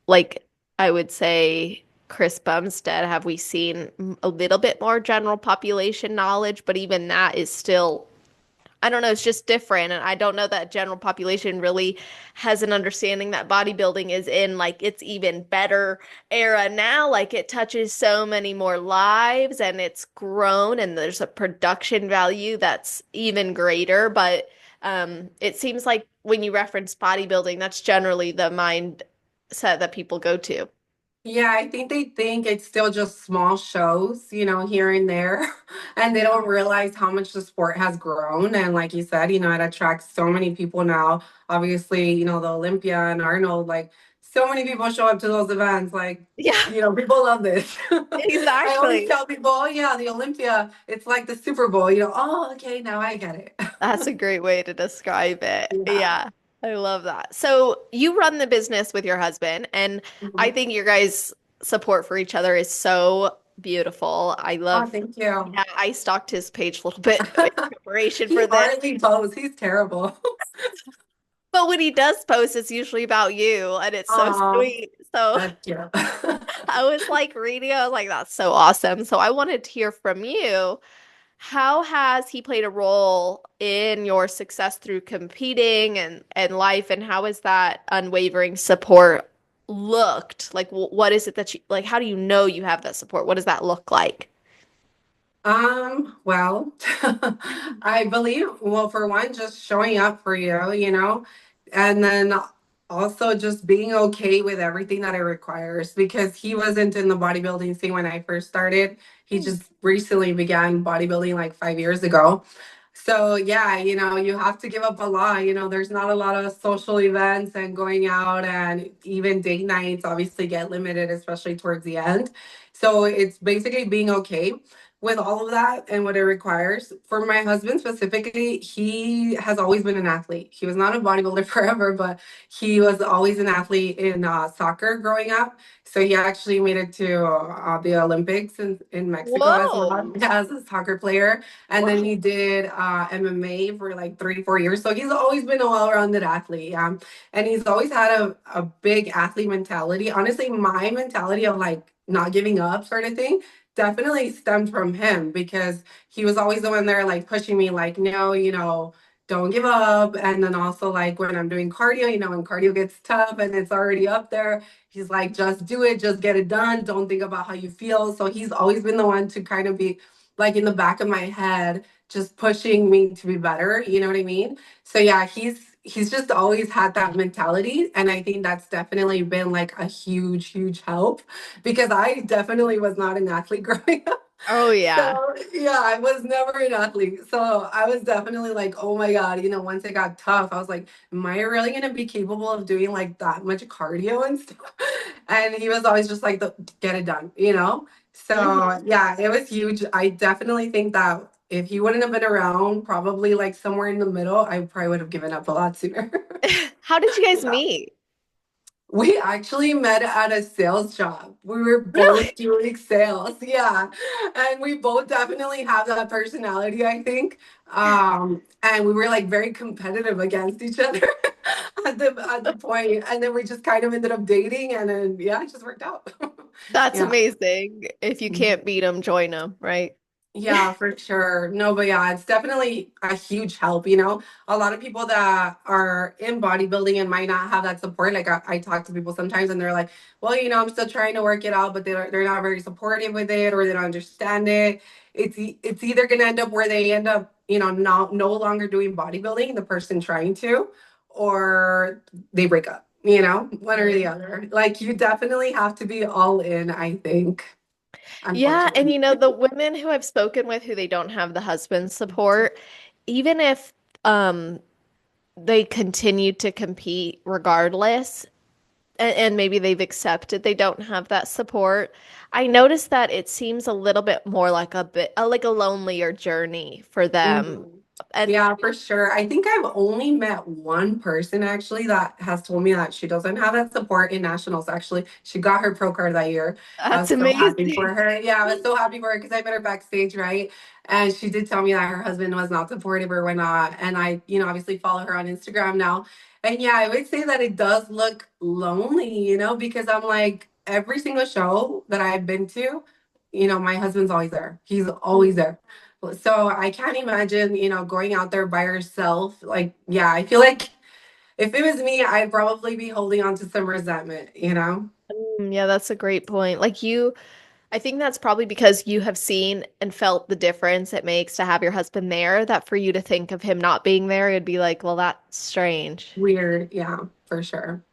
like I would say Chris Bumstead have we seen a little bit more general population knowledge, but even that is still I don't know, it's just different. And I don't know that general population really has an understanding that bodybuilding is in like its even better era now. Like it touches so many more lives and it's grown and there's a production value that's even greater. But it seems like when you reference bodybuilding, that's generally the mindset that people go to. Yeah, I think they think it's still just small shows, you know, here and there, and they don't realize how much the sport has grown. And like you said, you know, it attracts so many people now. Obviously, you know, the Olympia and Arnold, like so many people show up to those events. Like, Yeah, you know, people love this. I always exactly. tell people, oh yeah, the Olympia, it's like the Super Bowl. You know, oh, okay, now I get it. That's a great way to describe it. Yeah. Yeah, I love that. So you run the business with your husband, and I Mhm. think your guys' support for each other is so beautiful. Oh, thank you. Yeah, I stalked his page a little bit in preparation He for this. hardly posts. He's terrible. But when he does post, it's usually about you, and it's so Aw, sweet. So that's cute. I was like reading, I was like, that's so awesome. So I wanted to hear from you. How has he played a role in your success through competing and life, and how has that unwavering support looked? Like, what is it that you like? How do you know you have that support? What does that look like? Well, I believe, well, for one, just showing up for you, you know, and then also just being okay with everything that it requires because he wasn't in the bodybuilding scene when I first started. He Hmm. just recently began bodybuilding like 5 years ago. So, yeah, you know, you have to give up a lot. You know, there's not a lot of social events and going out, and even date nights obviously get limited, especially towards the end. So, it's basically being okay with all of that and what it requires. For my husband specifically, he has always been an athlete. He was not a bodybuilder forever, but he was always an athlete in soccer growing up. So he actually made it to the Olympics in Mexico as well Whoa. as a soccer player. And then Wow. he did MMA for like 3, 4 years. So he's always been a well-rounded athlete. And he's always had a big athlete mentality. Honestly, my mentality of like not giving up sort of thing definitely stemmed from him because he was always the one there like pushing me like no, you know, don't give up. And then also like when I'm doing cardio, you know, when cardio gets tough and it's already up there, he's like just do it, just get it done, don't think about how you feel. So he's always been the one to kind of be like in the back of my head just pushing me to be better, you know what I mean? So yeah, he's just always had that mentality, and I think that's definitely been like a huge help because I definitely was not an athlete growing up. Oh yeah. So yeah, I was never an athlete. So I was definitely like, oh my God, you know, once it got tough, I was like, am I really gonna be capable of doing like that much cardio and stuff? And he was always just like, get it done, you know? So Hmm. yeah, it was huge. I definitely think that if he wouldn't have been around, probably like somewhere in the middle, I probably would have given up a lot sooner. How did you guys Yeah. meet? We actually met at a sales job. We were both Really? doing sales. Yeah. And we both definitely have that personality, I think. And we were like very competitive against each other at the point. And then we just kind of ended up dating and then yeah, it just worked out. That's Yeah. amazing. If you can't beat them, join them, right? Yeah, for sure. No, but yeah, it's definitely a huge help. You know, a lot of people that are in bodybuilding and might not have that support. Like I talk to people sometimes and they're like, well, I'm still trying to work it out, but they're not very supportive with it or they don't understand it. It's either going to end up where they end up, not no longer doing bodybuilding, the person trying to, or they break up, one or the Mm. other. Like you definitely have to be all in, I think, Yeah, and unfortunately. the women who I've spoken with who they don't have the husband support, even if um they continue to compete regardless, and maybe they've accepted they don't have that support, I noticed that it seems a little bit more like like a lonelier journey for them. Mhm. And Yeah, for sure. I think I've only met one person actually that has told me that she doesn't have that support in nationals. Actually, she got her pro card that year. I that's was so happy amazing. for her. Yeah, I was so happy for her because I met her backstage, right? And she did tell me that her husband was not supportive or whatnot. And I, obviously follow her on Instagram now. And yeah, I would say that it does look lonely, because I'm like, every single show that I've been to, my husband's always there. He's always there. So I can't imagine, going out there by yourself. Like, yeah, I feel like if it was me, I'd probably be holding on to some resentment. Yeah, that's a great point. I think that's probably because you have seen and felt the difference it makes to have your husband there, that for you to think of him not being there, it'd be like, well, that's strange. Weird. Yeah, for sure.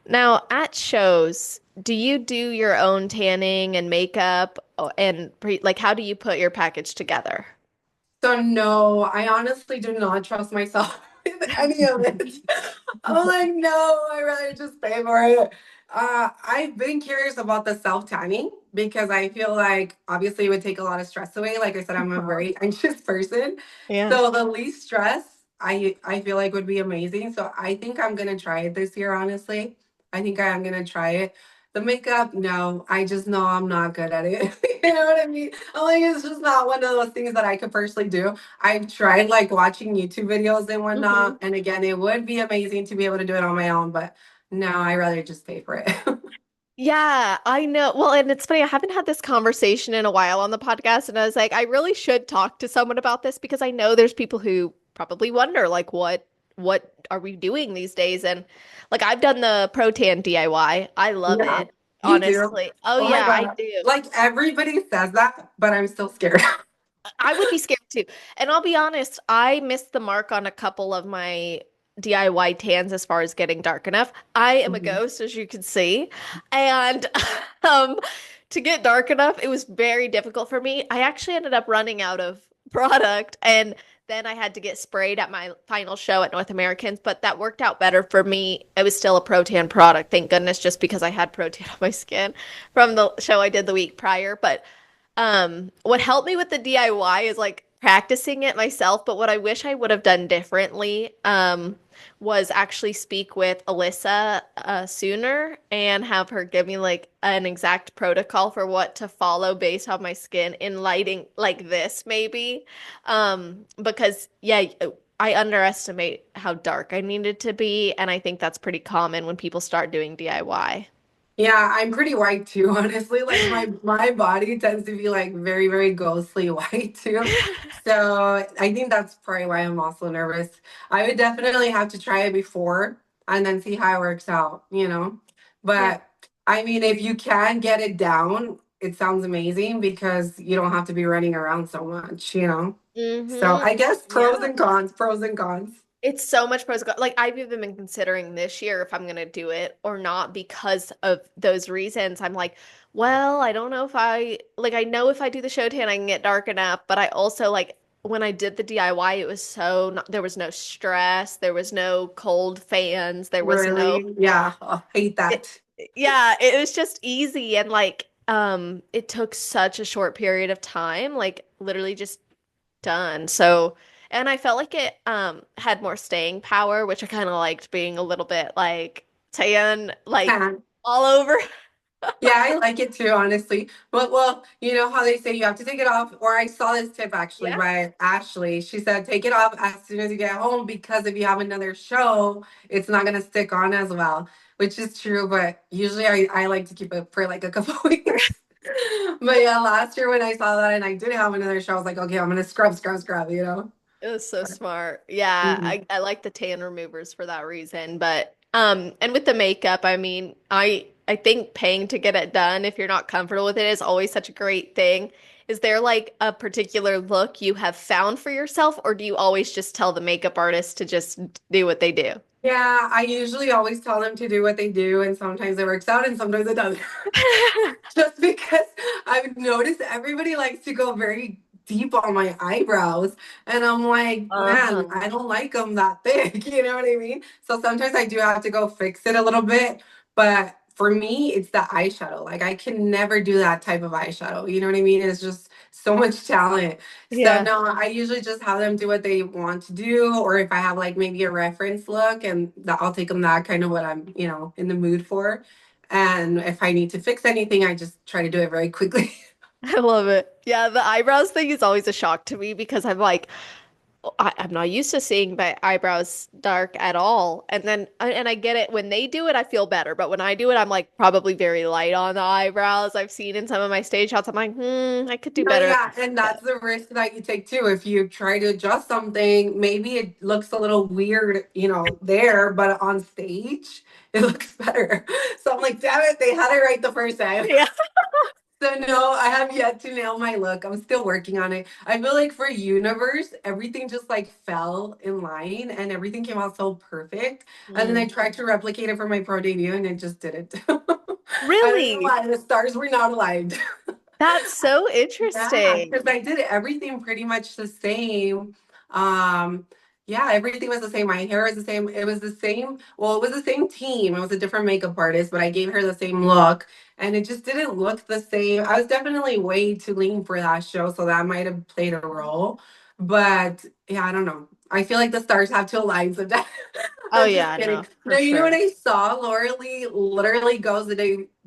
Now, at shows, do you do your own tanning and makeup and like how do you put your package together? So no, I honestly do not trust myself with any of it. I'm like, no, I rather just pay for it. I've been curious about the self tanning because I feel like obviously it would take a lot of stress away. Like I said, I'm a very anxious person, Yeah. so the least stress I feel like would be amazing. So I think I'm gonna try it this year. Honestly, I think I am gonna try it. The makeup, no, I just know I'm not good at it. You know what I mean? I'm like, it's just not one of those things that I could personally do. I've tried like watching YouTube videos and hmm whatnot. And again, it would be amazing to be able to do it on my own, but no, I rather just pay for it. Yeah, I know. Well, and it's funny, I haven't had this conversation in a while on the podcast, and I was like, I really should talk to someone about this because I know there's people who probably wonder, like, what are we doing these days? And like I've done the Protan DIY. I love Yeah, it, you do. honestly. Oh Oh my yeah, I God. do. Like everybody says that, but I'm still scared. I would be scared too. And I'll be honest, I missed the mark on a couple of my DIY tans as far as getting dark enough. I am a Mhm. ghost, as you can see. And um, to get dark enough, it was very difficult for me. I actually ended up running out of product and then I had to get sprayed at my final show at North Americans, but that worked out better for me. It was still a Protan product, thank goodness, just because I had Protan on my skin from the show I did the week prior. But what helped me with the DIY is like practicing it myself, but what I wish I would have done differently, was actually speak with Alyssa sooner and have her give me like an exact protocol for what to follow based on my skin in lighting like this, maybe. Because yeah, I underestimate how dark I needed to be, and I think that's pretty common when people start doing DIY. Yeah, I'm pretty white too, honestly. Like my body tends to be like very, very ghostly white too. So I think that's probably why I'm also nervous. I would definitely have to try it before and then see how it works out. Yeah. But I mean, if you can get it down, it sounds amazing because you don't have to be running around so much. So Mm-hmm. I guess pros Yeah. and cons, pros and cons. It's so much pros and cons. Like I've even been considering this year if I'm gonna do it or not because of those reasons. I'm like, well, I don't know if I know if I do the show tan I can get dark enough, but I also like when I did the DIY, it was so not, there was no stress, there was no cold fans, there was no Really? Yeah, I hate it, that. yeah, it was just easy and like it took such a short period of time, like literally just done. So, and I felt like it had more staying power, which I kind of liked being a little bit like tan like Tan. all over. Yeah, I like it too, honestly. But well, you know how they say you have to take it off, or I saw this tip actually Yeah. by Ashley. She said take it off as soon as you get home because if you have another show, it's not gonna stick on as well, which is true, but usually I like to keep it for like a couple weeks. But yeah, last year when I saw that and I did have another show, I was like, okay, I'm gonna scrub, you know? It was so smart. Yeah, Mhm. I like the tan removers for that reason. But and with the makeup, I mean, I think paying to get it done if you're not comfortable with it is always such a great thing. Is there like a particular look you have found for yourself, or do you always just tell the makeup artist to just do what they do? Yeah, I usually always tell them to do what they do, and sometimes it works out and sometimes it doesn't. Just because I've noticed everybody likes to go very deep on my eyebrows, and I'm like, man, Uh-huh. I don't like them that thick, you know what I mean? So sometimes I do have to go fix it a little bit, but for me, it's the eyeshadow. Like I can never do that type of eyeshadow, you know what I mean? It's just so much talent. So Yeah. no, I usually just have them do what they want to do, or if I have like maybe a reference look, and I'll take them that kind of what I'm, in the mood for. And if I need to fix anything, I just try to do it very quickly. I love it. Yeah, the eyebrows thing is always a shock to me because I'm like, I'm not used to seeing my eyebrows dark at all. And I get it when they do it, I feel better. But when I do it, I'm like probably very light on the eyebrows. I've seen in some of my stage shots. I'm like, I could do No, better. yeah, and that's the risk that you take too. If you try to adjust something, maybe it looks a little weird, there, but on stage, it looks better. So I'm like, damn it, they had it right the first time. Yeah. So no, I have yet to nail my look. I'm still working on it. I feel like for Universe, everything just like fell in line and everything came out so perfect. And then I Mm. tried to replicate it for my pro debut and it just didn't. I don't know Really? why the stars were not aligned. That's so Yeah, interesting. because I did everything pretty much the same. Um, yeah, everything was the same. My hair was the same. It was the same. Well, it was the same team. It was a different makeup artist, but I gave her the same look, and it just didn't look the same. I was definitely way too lean for that show, so that might have played a role. But yeah, I don't know. I feel like the stars have to align sometimes. Oh I'm just yeah, kidding. no, for No, you know what sure. I saw? Laura Lee literally goes the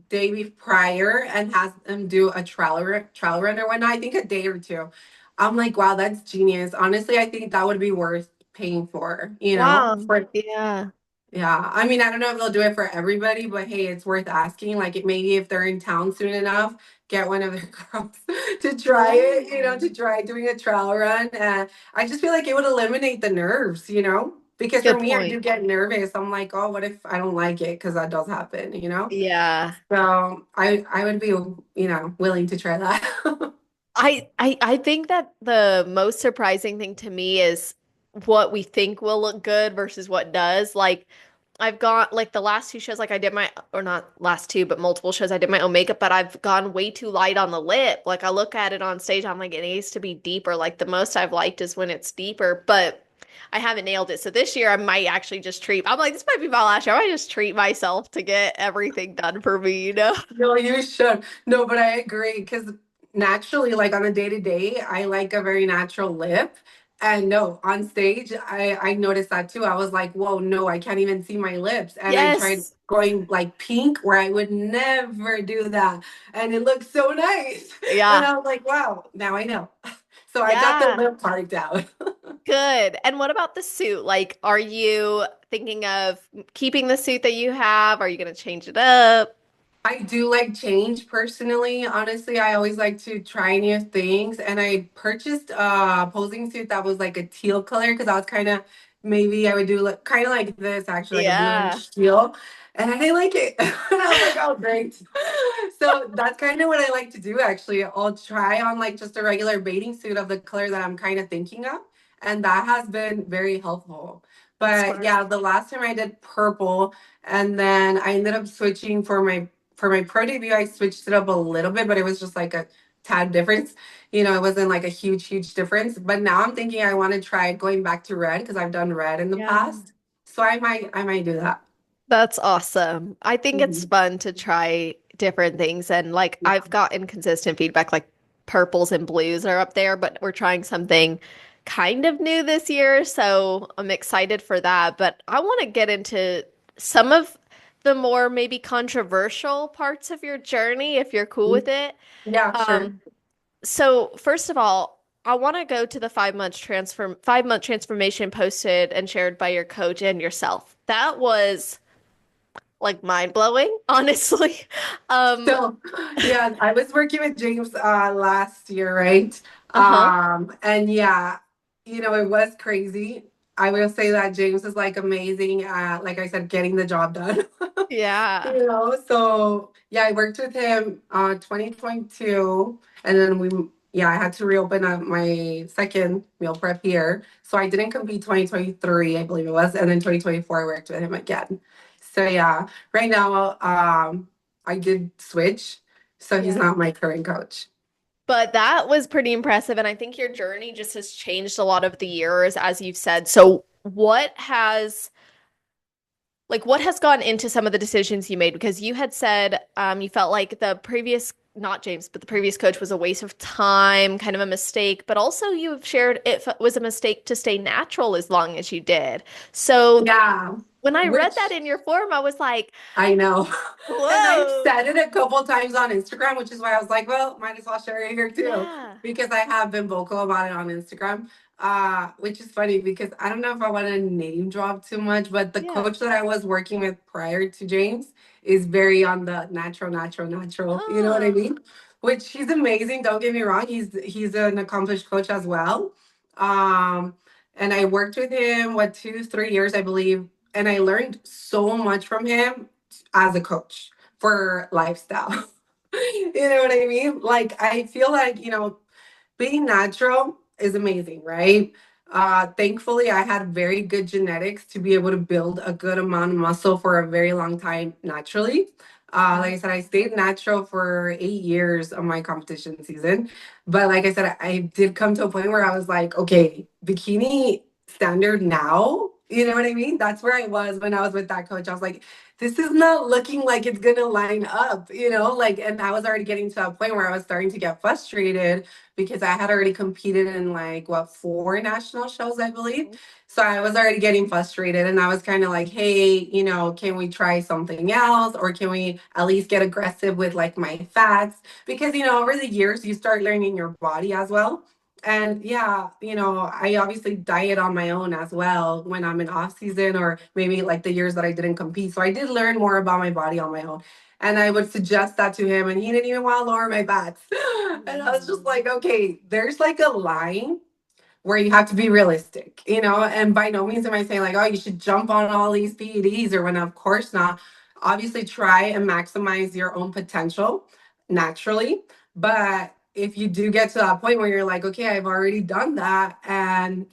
day prior and has them do a trial run or whatnot. I think a day or two. I'm like, wow, that's genius. Honestly, I think that would be worth paying for, Wow. for Yeah. yeah. I mean, I don't know if they'll do it for everybody, but hey, it's worth asking. Like it maybe if they're in town soon enough, get one of their girls to try it, Yeah. to try doing a trial run. And I just feel like it would eliminate the nerves, because for Good me, I do point. get nervous. I'm like, oh, what if I don't like it? Because that does happen. Yeah. So I would be, willing to try that. I think that the most surprising thing to me is what we think will look good versus what does. Like I've got like the last two shows, like I did my, or not last two, but multiple shows, I did my own makeup, but I've gone way too light on the lip. Like I look at it on stage, I'm like, it needs to be deeper. Like the most I've liked is when it's deeper, but I haven't nailed it. So this year I might actually just treat, I'm like, this might be my last year. I might just treat myself to get everything done for me, you know? No, you should. No, but I agree because naturally, like on a day to day, I like a very natural lip. And no, on stage, I noticed that too. I was like, whoa, no, I can't even see my lips. And I tried Yes. going like pink where I would never do that. And it looked so nice. And Yeah. I was like, wow, now I know. So I got the Yeah. lip part down. Good. And what about the suit? Like, are you thinking of keeping the suit that you have? Are you going to change it up? I do like change personally. Honestly, I always like to try new things. And I purchased a posing suit that was like a teal color because I was kind of maybe I would do like kind of like this actually, like a Yeah. bluish teal. And I didn't like it. And I was like, oh, great. So that's kind of what I like to do actually. I'll try on like just a regular bathing suit of the color that I'm kind of thinking of. And that has been very helpful. That's But smart. yeah, the last time I did purple, and then I ended up switching for my pro debut, I switched it up a little bit, but it was just like a tad difference. It wasn't like a huge, huge difference. But now I'm thinking I want to try going back to red because I've done red in the Yeah. past. So I might do that. That's awesome. I think it's Mhm. fun to try different things. And like, Yeah. I've gotten consistent feedback, like purples and blues are up there, but we're trying something kind of new this year. So I'm excited for that. But I want to get into some of the more maybe controversial parts of your journey, if you're cool with it. Yeah, Um, sure. so first of all, I want to go to the 5-month transformation posted and shared by your coach and yourself. That was like mind blowing, honestly. Um, So, yeah, I was working with James last year, right? uh-huh. And yeah, it was crazy. I will say that James is like amazing at, like I said, getting the job done. Yeah. So yeah, I worked with him 2022, and then yeah, I had to reopen up my second meal prep here. So I didn't compete 2023, I believe it was, and then 2024 I worked with him again. So yeah, right now I did switch, so he's Yeah. not my current coach. But that was pretty impressive. And I think your journey just has changed a lot of the years, as you've said. So, what has gone into some of the decisions you made? Because you had said you felt like the previous, not James, but the previous coach was a waste of time, kind of a mistake. But also, you've shared was a mistake to stay natural as long as you did. So, Yeah, when I read that which in your form, I was like, I know. And I've whoa, said it a couple times on Instagram, which is why I was like, well, might as well share it here too, yeah, because I have been vocal about it on Instagram. Which is funny because I don't know if I want to name drop too much, but the yeah, coach that I was working with prior to James is very on the natural, natural, natural. You know what I huh, mean? Which he's amazing. Don't get me wrong. He's an accomplished coach as well. Um, and I worked with him, what, 2, 3 years, I believe, and I learned so much from him as a coach for lifestyle. You know what I mean? Like, I feel like, being natural is amazing, right? Thankfully, I had very good genetics to be able to build a good amount of muscle for a very long time naturally. Like I said, I stayed natural for 8 years of my competition season. But like I said, I did come to a point where I was like, okay, bikini standard now. You know what I mean? That's where I was when I was with that coach. I was like, this is not looking like it's gonna line up, like, and I was already getting to a point where I was starting to get frustrated because I had already competed in like what, 4 national shows, I believe. So I was already getting frustrated and I was kind of like, hey, can we try something else? Or can we at least get aggressive with like my fats? Because, over the years, you start learning your body as well. And yeah, I obviously diet on my own as well when I'm in off season or maybe like the years that I didn't compete. So I did learn more about my body on my own. And I would suggest that to him, and he didn't even want to lower my fats. And I was just like, okay, there's like a line where you have to be realistic, and by no means am I saying like, oh, you should jump on all these PEDs or when, of course not. Obviously, try and maximize your own potential naturally. But if you do get to that point where you're like, okay, I've already done that and,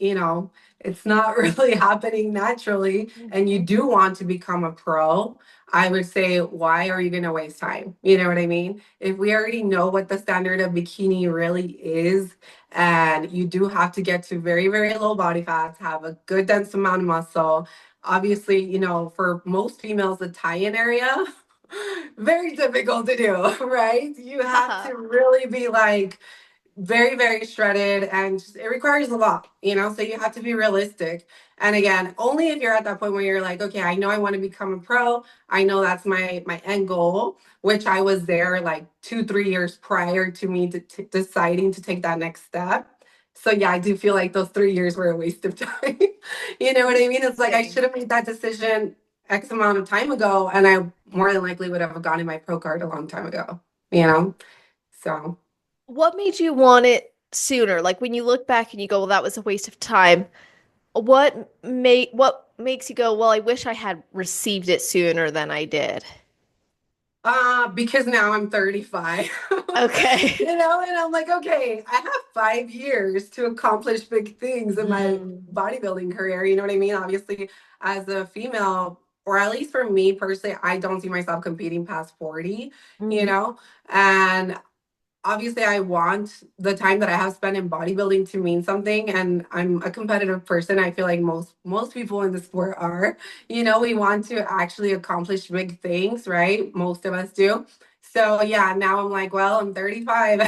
it's not really happening naturally, and you Mhm. do want to become a pro, I would say, why are you going to waste time? You know what I mean? If we already know what the standard of bikini really is, and you do have to get to very, very low body fats, have a good dense amount of muscle. Obviously, for most females, the tie-in area, very difficult to do, right? You have Haha. to really be like very, very shredded, and it requires a lot, so you have to be realistic. And again, only if you're at that point where you're like, okay, I know I want to become a pro. I know that's my end goal, which I was there like 2, 3 years prior to me deciding to take that next step. So yeah, I do feel like those 3 years were a waste of time. You know what I mean? It's like I Same. should have made that decision X amount of time ago, and I more than likely would have gotten my pro card a long time ago, you know? So What made you want it sooner? Like when you look back and you go, well, that was a waste of time. What makes you go, well, I wish I had received it sooner than I did? because now I'm 35, Okay. and I'm like, okay, I have 5 years to accomplish big things in my Mm. bodybuilding career. You know what I mean? Obviously, as a female, or at least for me personally, I don't see myself competing past 40, Mhm. and obviously I want the time that I have spent in bodybuilding to mean something, and I'm a competitive person. I feel like most people in the sport are. We want to actually accomplish big things, right? Most of us do. So yeah, now I'm like, well, I'm 35.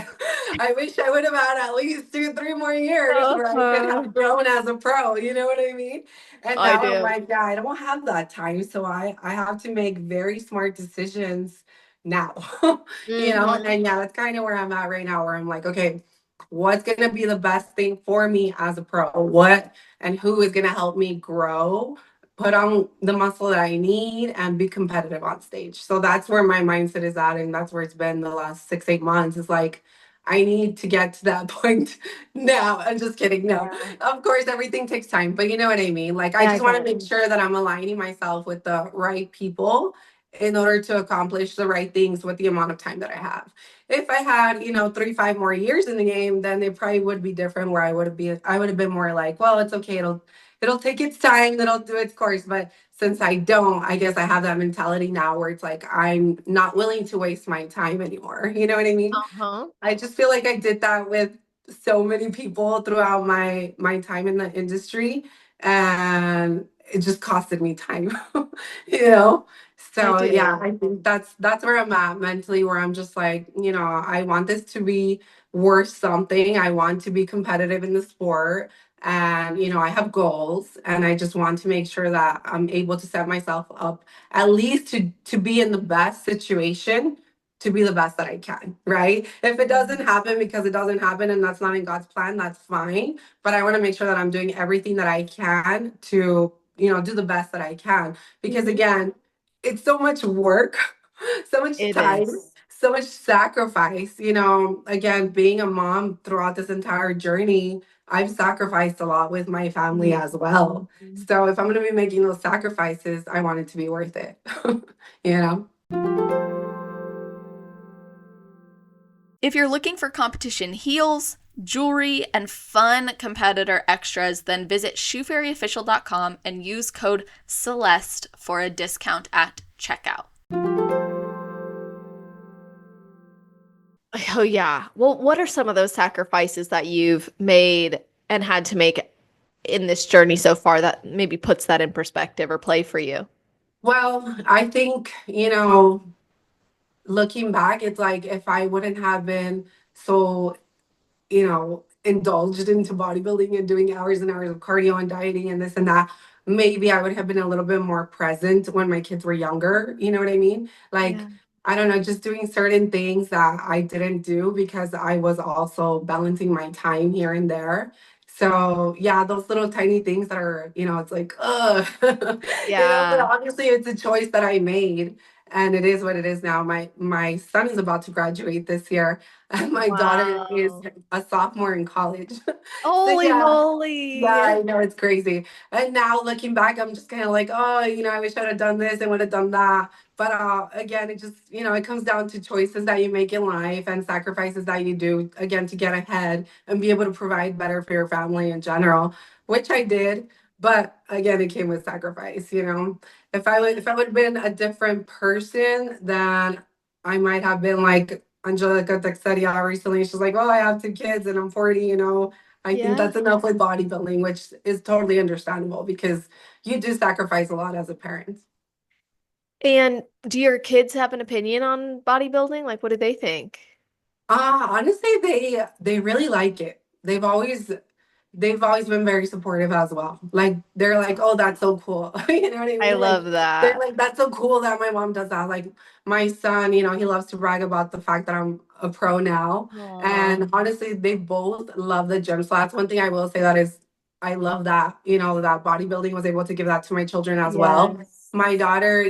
I wish I would have had at least 2, 3 more years where I could Uh-huh. have grown as a pro. You know what I mean? And I now I'm do. like, yeah, I don't have that time, so I have to make very smart decisions now. Hmm. And yeah, that's kind of where I'm at right now, where I'm like, okay, what's gonna be the best thing for me as a pro? What and who is gonna help me grow? Put on the muscle that I need and be competitive on stage. So that's where my mindset is at. And that's where it's been the last 6, 8 months. Is like, I need to get to that point now. I'm just kidding. No, Yeah. of course, everything takes time, but you know what I mean? Like, I Yeah, I just want to get make it. sure that I'm aligning myself with the right people in order to accomplish the right things with the amount of time that I have. If I had, 3, 5 more years in the game, then it probably would be different where I would have been more like, well, it's okay. It'll take its time, it'll do its course. But since I don't, I guess I have that mentality now where it's like I'm not willing to waste my time anymore. You know what I mean? Uh-huh. I just feel like I did that with so many people throughout my time in the industry, and it just costed me time, you know. I So yeah, do. I think that's where I'm at mentally, where I'm just like, I want this to be worth something. I want to be competitive in the sport. And I have goals, and I just want to make sure that I'm able to set myself up at least to be in the best situation to be the best that I can, right? If it doesn't happen because it doesn't happen and that's not in God's plan, that's fine. But I want to make sure that I'm doing everything that I can to, do the best that I can. Because Hmm. again, it's so much work, so much It time, is. so much sacrifice. Again, being a mom throughout this entire journey, I've sacrificed a lot with my family as well. Mhm. So if I'm going to be making those sacrifices, I want it to be worth it, you know? If you're looking for competition heels, jewelry, and fun competitor extras, then visit shoefairyofficial.com and use code CELESTE for a discount at checkout. Oh, yeah. Well, what are some of those sacrifices that you've made and had to make in this journey so far that maybe puts that in perspective or play for you? Well, I think, looking back, it's like if I wouldn't have been so, indulged into bodybuilding and doing hours and hours of cardio and dieting and this and that, maybe I would have been a little bit more present when my kids were younger. You know what I mean? Like, Yeah. I don't know, just doing certain things that I didn't do because I was also balancing my time here and there. So yeah, those little tiny things that are, it's like, but Yeah. obviously it's a choice that I made, and it is what it is now. My son is about to graduate this year, and my daughter is Wow. a sophomore in college. So Holy yeah, yeah, moly. I know it's crazy. And now looking back, I'm just kind of like, oh, I wish I'd have done this and would have done that. But again, it just, it comes down to choices that you make in life and sacrifices that you do, again, to get ahead and be able to provide better for your family in general, which I did. But again, it came with sacrifice. If I would have been a different person, then I might have been like Angelica Texeria recently. She's like, oh, I have 2 kids and I'm 40. I think Yeah. that's enough with bodybuilding, which is totally understandable because you do sacrifice a lot as a parent. And do your kids have an opinion on bodybuilding? Like, what do they think? Honestly, they really like it. They've always been very supportive as well. Like they're like, "Oh, that's so cool." You know what I I mean? Like love they're that. like, "That's so cool that my mom does that." Like my son, he loves to brag about the fact that I'm a pro now. Aw. And honestly, they both love the gym. So that's one thing I will say that is I love that, that bodybuilding was able to give that to my children as well. Yes. My daughter,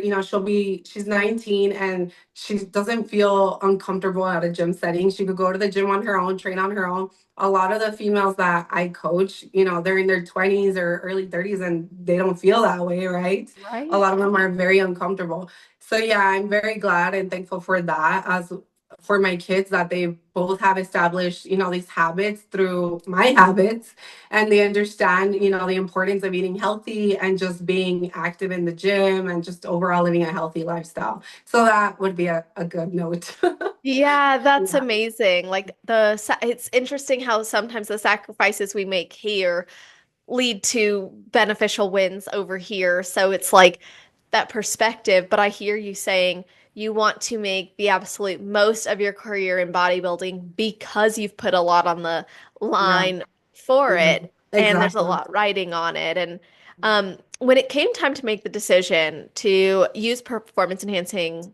she's 19 and she doesn't feel uncomfortable at a gym setting. She could go to the gym on her own, train on her own. A lot of the females that I coach, they're in their 20s or early 30s and they don't feel that way, right? A Right. lot of them are very uncomfortable. So yeah, I'm very glad and thankful for that as for my kids that they both have established, these habits through my habits, and they understand, the importance of eating healthy and just being active in the gym and just overall living a healthy lifestyle. So that would be a good note. Yeah, that's Yeah. amazing. Like it's interesting how sometimes the sacrifices we make here lead to beneficial wins over here. So it's like that perspective, but I hear you saying you want to make the absolute most of your career in bodybuilding because you've put a lot on the Yeah. line for Mhm. it, and there's a Exactly. lot riding on it. And when it came time to make the decision to use performance enhancing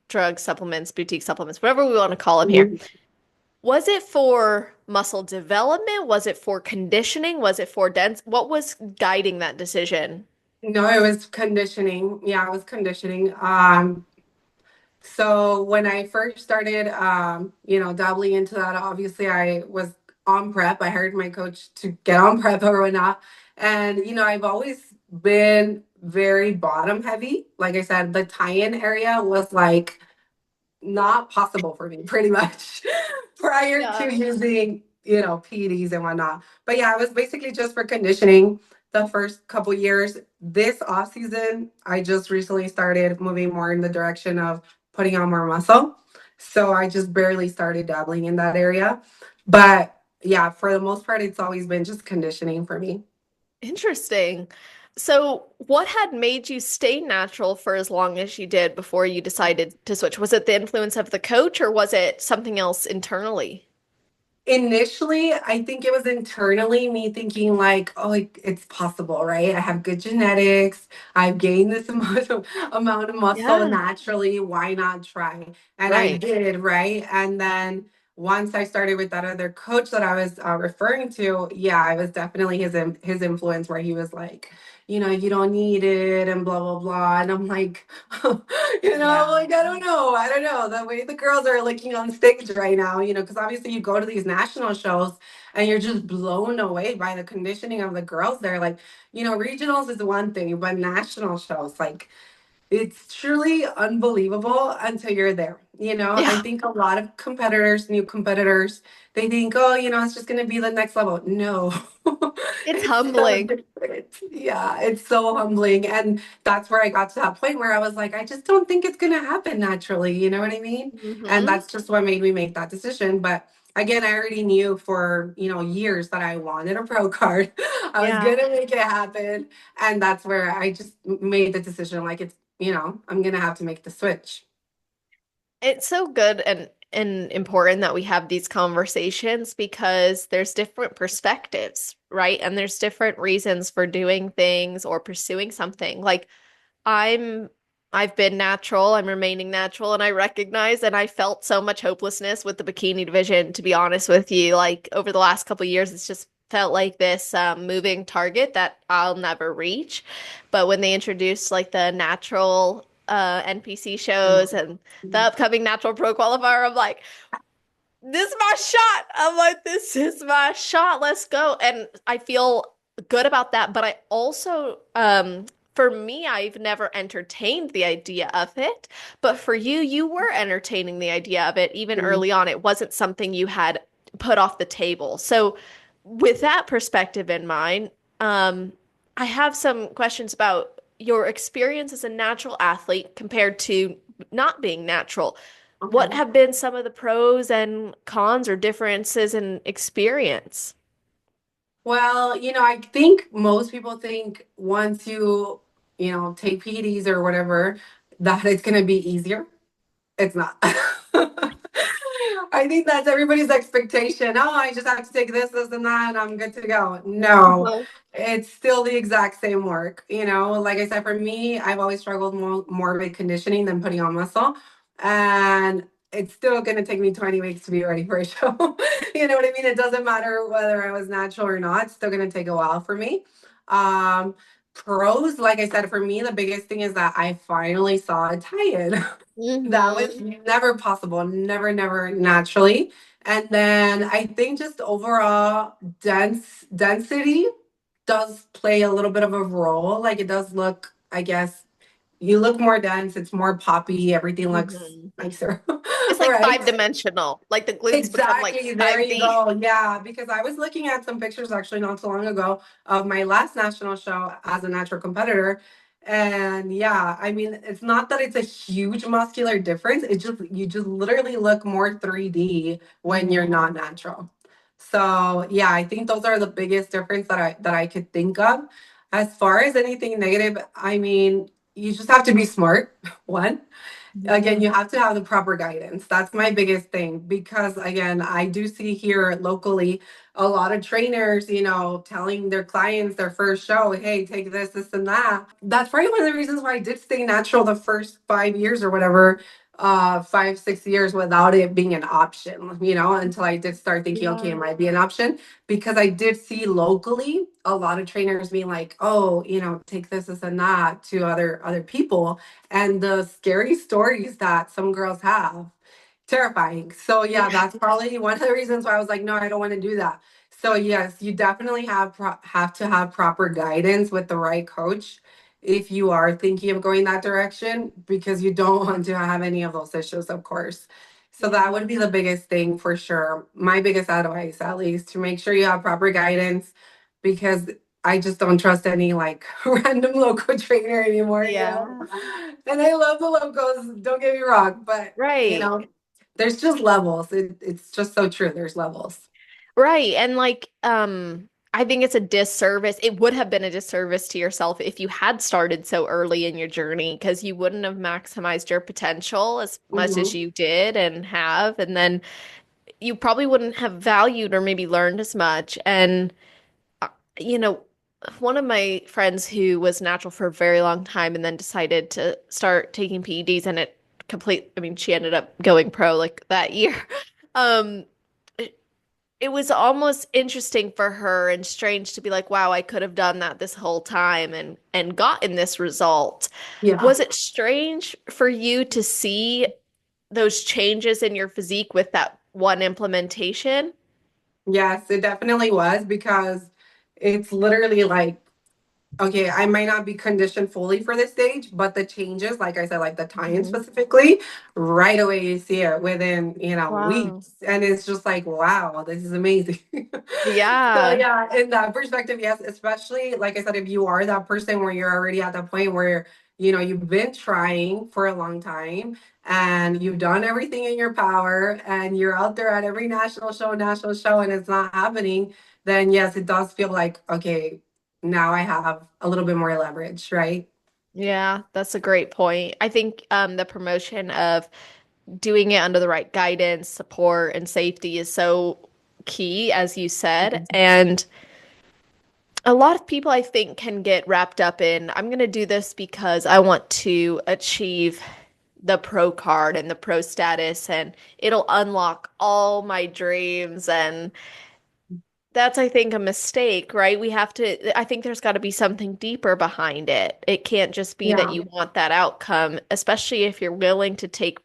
drugs, supplements, boutique supplements, whatever we want to call them here, Mhm. was it for muscle development? Was it for conditioning? Was it for dense? What was guiding that decision? No, it was conditioning. Yeah, it was conditioning. So when I first started, dabbling into that, obviously I was on prep. I hired my coach to get on prep or whatnot. And, I've always been very bottom heavy. Like I said, the tie-in area was like not possible for me pretty much prior Yeah. to using, PEDs and whatnot. But yeah, it was basically just for conditioning the first couple years. This off season, I just recently started moving more in the direction of putting on more muscle. So I just barely started dabbling in that area. But yeah, for the most part, it's always been just conditioning for me. Interesting. So, what had made you stay natural for as long as you did before you decided to switch? Was it the influence of the coach or was it something else internally? Initially, I think it was internally me thinking like, oh, it's possible, right? I have good genetics. I've gained this amount of muscle Yeah. naturally. Why not try? And I Right. did, right? And then once I started with that other coach that I was referring to, yeah, I was definitely his influence where he was like, you don't need it and blah blah blah. And I'm like, Yeah. like I don't know. The way the girls are looking on stage right now, because obviously you go to these national shows and you're just blown away by the conditioning of the girls there. Like, regionals is one thing, but national shows, like it's truly unbelievable until you're there. I Yeah. think a lot of competitors, new competitors, they think, oh, it's just going to be the next level. No, It's it's so humbling. different. Yeah, it's so humbling. And that's where I got to that point where I was like, I just don't think it's going to happen naturally. You know what I mean? And Hmm. that's just what made me make that decision. But again, I already knew for, years that I wanted a pro card. I was Yeah. going to make it happen. And that's where I just made the decision like I'm gonna have to make the switch. It's so good and important that we have these conversations because there's different perspectives, right? And there's different reasons for doing things or pursuing something. Like I'm I've been natural, I'm remaining natural, and I recognize and I felt so much hopelessness with the bikini division, to be honest with you. Like over the last couple of years, it's just felt like this moving target that I'll never reach. But when they introduced like the natural NPC shows and the upcoming natural pro qualifier, I'm like, this is my shot. I'm like, this is my shot. Let's go. And I feel good about that. But I also, for me, I've never entertained the idea of it. But for you, you were entertaining the idea of it even early on. It wasn't something you had put off the table. So, with that perspective in mind, I have some questions about your experience as a natural athlete compared to not being natural. What Okay. have been some of the pros and cons or differences in experience? Well, I think most people think once take PEDs or whatever, that it's gonna be easier. It's not. I think that's everybody's expectation. Oh, I just have to take this, and that, and I'm good to go. No, Uh-huh. it's still the exact same work. Like I said, for me, I've always struggled more with conditioning than putting on muscle. And it's still going to take me 20 weeks to be ready for a show. You know what I mean? It doesn't matter whether I was natural or not. It's still going to take a while for me. Um, Pros, like I said, for me, the biggest thing is that I finally saw a tie-in. That was Hmm. never possible, never naturally. And then I think just overall density does play a little bit of a role. Like it does look, I guess, you look more dense, it's more poppy, everything looks Hmm. nicer. It's like Right? five-dimensional. Like the glutes become like Exactly. There you 5D. go. Yeah, because I was looking at some pictures actually not so long ago of my last national show as a natural competitor. And yeah, I mean, it's not that it's a huge muscular difference. It's just you just literally look more 3D when you're Hmm. not natural. So yeah, I think those are the biggest difference that I could think of. As far as anything negative, I mean, you just have to be smart. One, again, Mhm. you have to have the proper guidance. That's my biggest thing because, again, I do see here locally a lot of trainers, telling their clients their first show, hey, take this, and that. That's probably one of the reasons why I did stay natural the first 5 years or whatever, 5, 6 years without it being an option, until I did start thinking, okay, it Yeah. might be an option because I did see locally a lot of trainers being like, oh, take this, and that to other people and the scary stories that some girls have. Terrifying. So yeah, Yeah. that's probably one of the reasons why I was like, no, I don't want to do that. So yes, you definitely have to have proper guidance with the right coach if you are thinking of going that direction because you don't want to have any of those issues, of course. So that Yeah. would be the biggest thing for sure. My biggest advice, at least, to make sure you have proper guidance because I just don't trust any like random local trainer anymore. Yeah. And I love the locals, don't get me wrong, but Right. there's just levels. It's just so true. There's levels. Right. And like, I think it's a disservice. It would have been a disservice to yourself if you had started so early in your journey because you wouldn't have maximized your potential as much as Hmm. you did and have. And then you probably wouldn't have valued or maybe learned as much. And, uh, you know, one of my friends who was natural for a very long time and then decided to start taking PEDs and I mean, she ended up going pro like that year. Um, it was almost interesting for her and strange to be like, wow, I could have done that this whole time and gotten this result. Yeah. Was it strange for you to see those changes in your physique with that one implementation? Yes, it definitely was because it's literally like, okay, I might not be conditioned fully for this stage, but the changes, like I said, like the tie-in Mhm. specifically, right away you see it within, Wow. weeks. And it's just like, wow, this is amazing. So Yeah. yeah, in that perspective, yes, especially like I said, if you are that person where you're already at that point where, you've been trying for a long time and you've done everything in your power and you're out there at every national show, and it's not happening, then yes, it does feel like, okay, now I have a little bit more leverage, right? Yeah, that's a great point. I think the promotion of doing it under the right guidance, support, and safety is so key, as you said. And a lot of people, I think, can get wrapped up in, I'm going to do this because I want to achieve the pro card and the pro status, and it'll unlock all my dreams. And that's, I think, a mistake, right? I think there's got to be something deeper behind it. It can't just be that Yeah. you want that outcome, especially if you're willing to take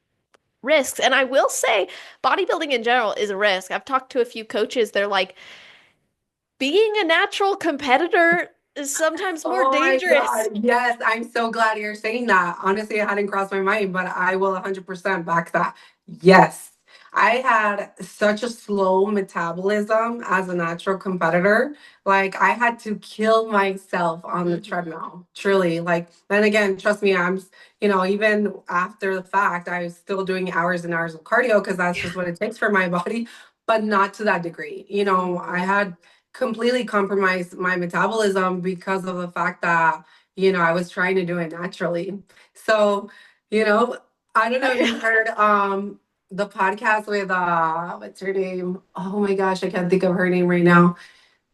risks. And I will say, bodybuilding in general is a risk. I've talked to a few coaches, they're like, being a natural competitor is sometimes more Oh my dangerous. God. Yes, I'm so glad you're saying that. Honestly, it hadn't crossed my mind, but I will 100% back that. Yes. I had such a slow metabolism as a natural competitor. Like I had to kill myself on the Mhm. treadmill. Truly. Like, then again, trust me, even after the fact, I was still doing hours and hours of cardio because that's Yeah. just what it takes for my body, but not to that degree. I Mhm. had completely compromised my metabolism because of the fact that I was trying to do it naturally. So, you know, I don't know if you've heard the podcast with what's her name? Oh my gosh, I can't think of her name right now,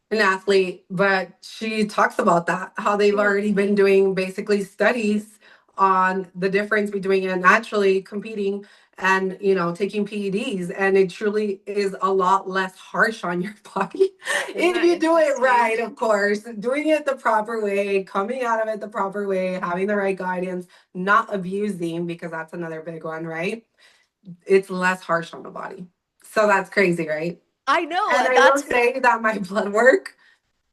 an athlete, but she talks about that, how they've already been doing basically studies on the difference between naturally competing and taking PEDs, and it truly is a lot less harsh on your body Isn't if that you do it interesting? right, of course, doing it the proper way, coming out of it the proper way, having the right guidance, not abusing, because that's another big one, right? It's less harsh on the body. So that's crazy, right? I know. And I will That's say that my blood work,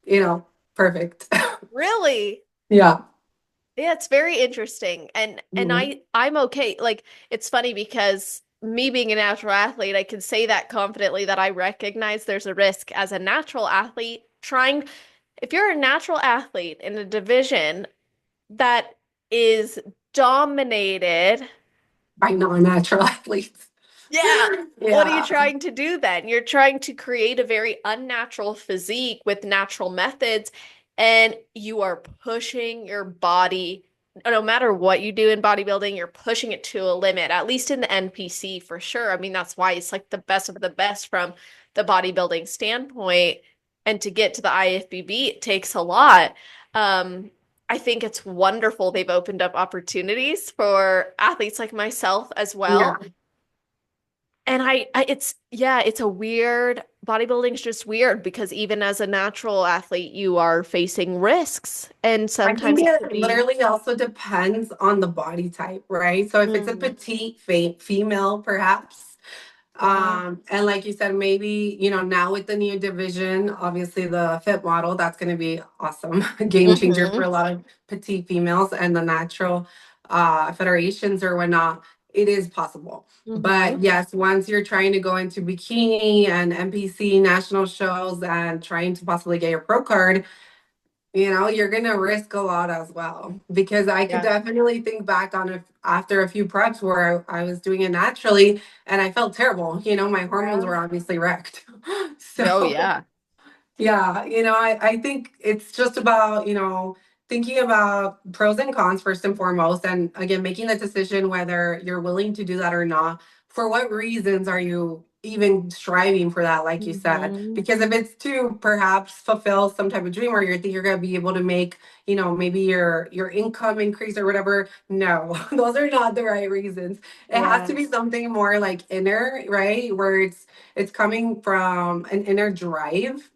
you know, perfect. really, Yeah. yeah, it's very interesting. And Mhm. I'm okay. Like it's funny because me being a natural athlete, I can say that confidently that I recognize there's a risk as a natural athlete trying if you're a natural athlete in a division that is dominated. By non-natural athletes. Yeah. What are you Yeah. trying to do then? You're trying to create a very unnatural physique with natural methods, and you are pushing your body no matter what you do in bodybuilding, you're pushing it to a limit, at least in the NPC for sure. I mean, that's why it's like the best of the best from the bodybuilding standpoint. And to get to the IFBB, it takes a lot. Um, I think it's wonderful they've opened up opportunities for athletes like myself as Yeah. well. And it's yeah, it's a weird bodybuilding's just weird because even as a natural athlete, you are facing risks, and I think sometimes it can it be. literally also depends on the body type, right? So if it's a Mm, petite female, perhaps, yeah. and like you said, maybe, now with the new division, obviously the fit model, that's going to be awesome. Game changer for Hmm. a lot of petite females and the natural federations or whatnot. It is possible. But Hmm. yes, once you're trying to go into bikini and NPC national shows and trying to possibly get your pro card, you're gonna risk a lot as well. Because I could Yeah. definitely think back on if after a few preps where I was doing it naturally and I felt terrible. My hormones Yeah. were obviously wrecked. Oh, So yeah. yeah, I think it's just about, thinking about pros and cons first and foremost, and again, making the decision whether you're willing to do that or not. For what reasons are you even striving for that, like you said? Hmm. Because if it's to perhaps fulfill some type of dream where you think you're gonna be able to make, maybe your income increase or whatever, no, those are not the right reasons. It has to Yeah. be something more like inner, right? Where it's coming from an inner drive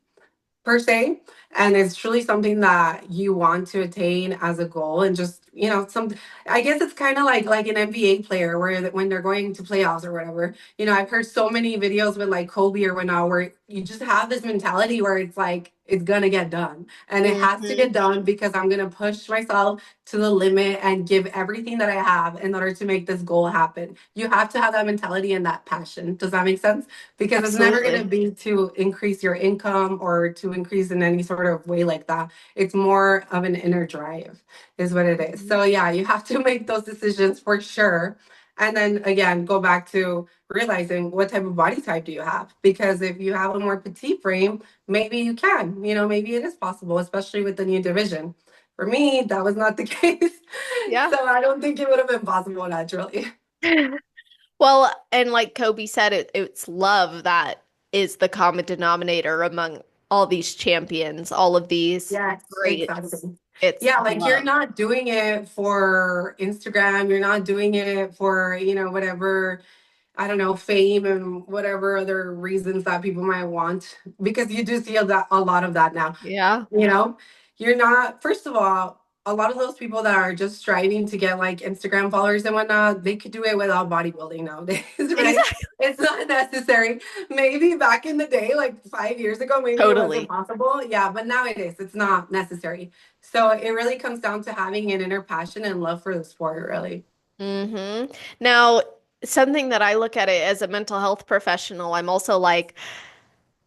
per se, and it's truly something that you want to attain as a goal. And just, some, I guess it's kind of like an NBA player where when they're going to playoffs or whatever. I've heard so many videos with like Kobe or whatnot where you just have this mentality where it's like it's gonna get done, and it has to Hmm. get done because I'm gonna push myself to the limit and give everything that I have in order to make this goal happen. You have to have that mentality and that passion. Does that make sense? Because it's never going to Absolutely. be to increase your income or to increase in any sort of way like that. It's more of an inner drive, is what it is. Mhm. So, yeah, you have to make those decisions for sure. And then again, go back to realizing what type of body type do you have? Because if you have a more petite frame, maybe you can, maybe it is possible, especially with the new division. For me, that was not the case. Yeah. So I don't think it would have been possible naturally. Well, and like Kobe said, it's love that is the common denominator among all these champions, all of these Yes, greats. exactly. It's Yeah, like you're love. not doing it for Instagram, you're not doing it for, whatever, I don't know, fame and whatever other reasons that people might want, because you do see a lot of that now. Yeah. You know, you're not, first of all, a lot of those people that are just striving to get like Instagram followers and whatnot, they could do it without bodybuilding nowadays, right? Exactly. It's not necessary. Maybe back in the day, like 5 years ago, maybe it wasn't Totally. possible. Yeah, but nowadays it's not necessary. So it really comes down to having an inner passion and love for the sport, really. Hmm. Now, something that I look at it as a mental health professional, I'm also like,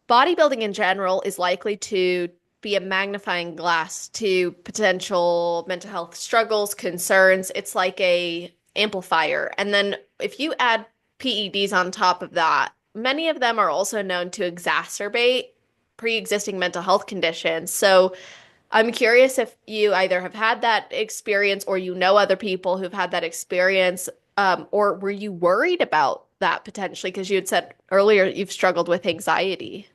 bodybuilding in general is likely to be a magnifying glass to potential mental health struggles, concerns. It's like a amplifier. And then if you add PEDs on top of that, many of them are also known to exacerbate pre-existing mental health conditions. So I'm curious if you either have had that experience or you know other people who've had that experience, or were you worried about that potentially? Because you had said earlier you've struggled with anxiety.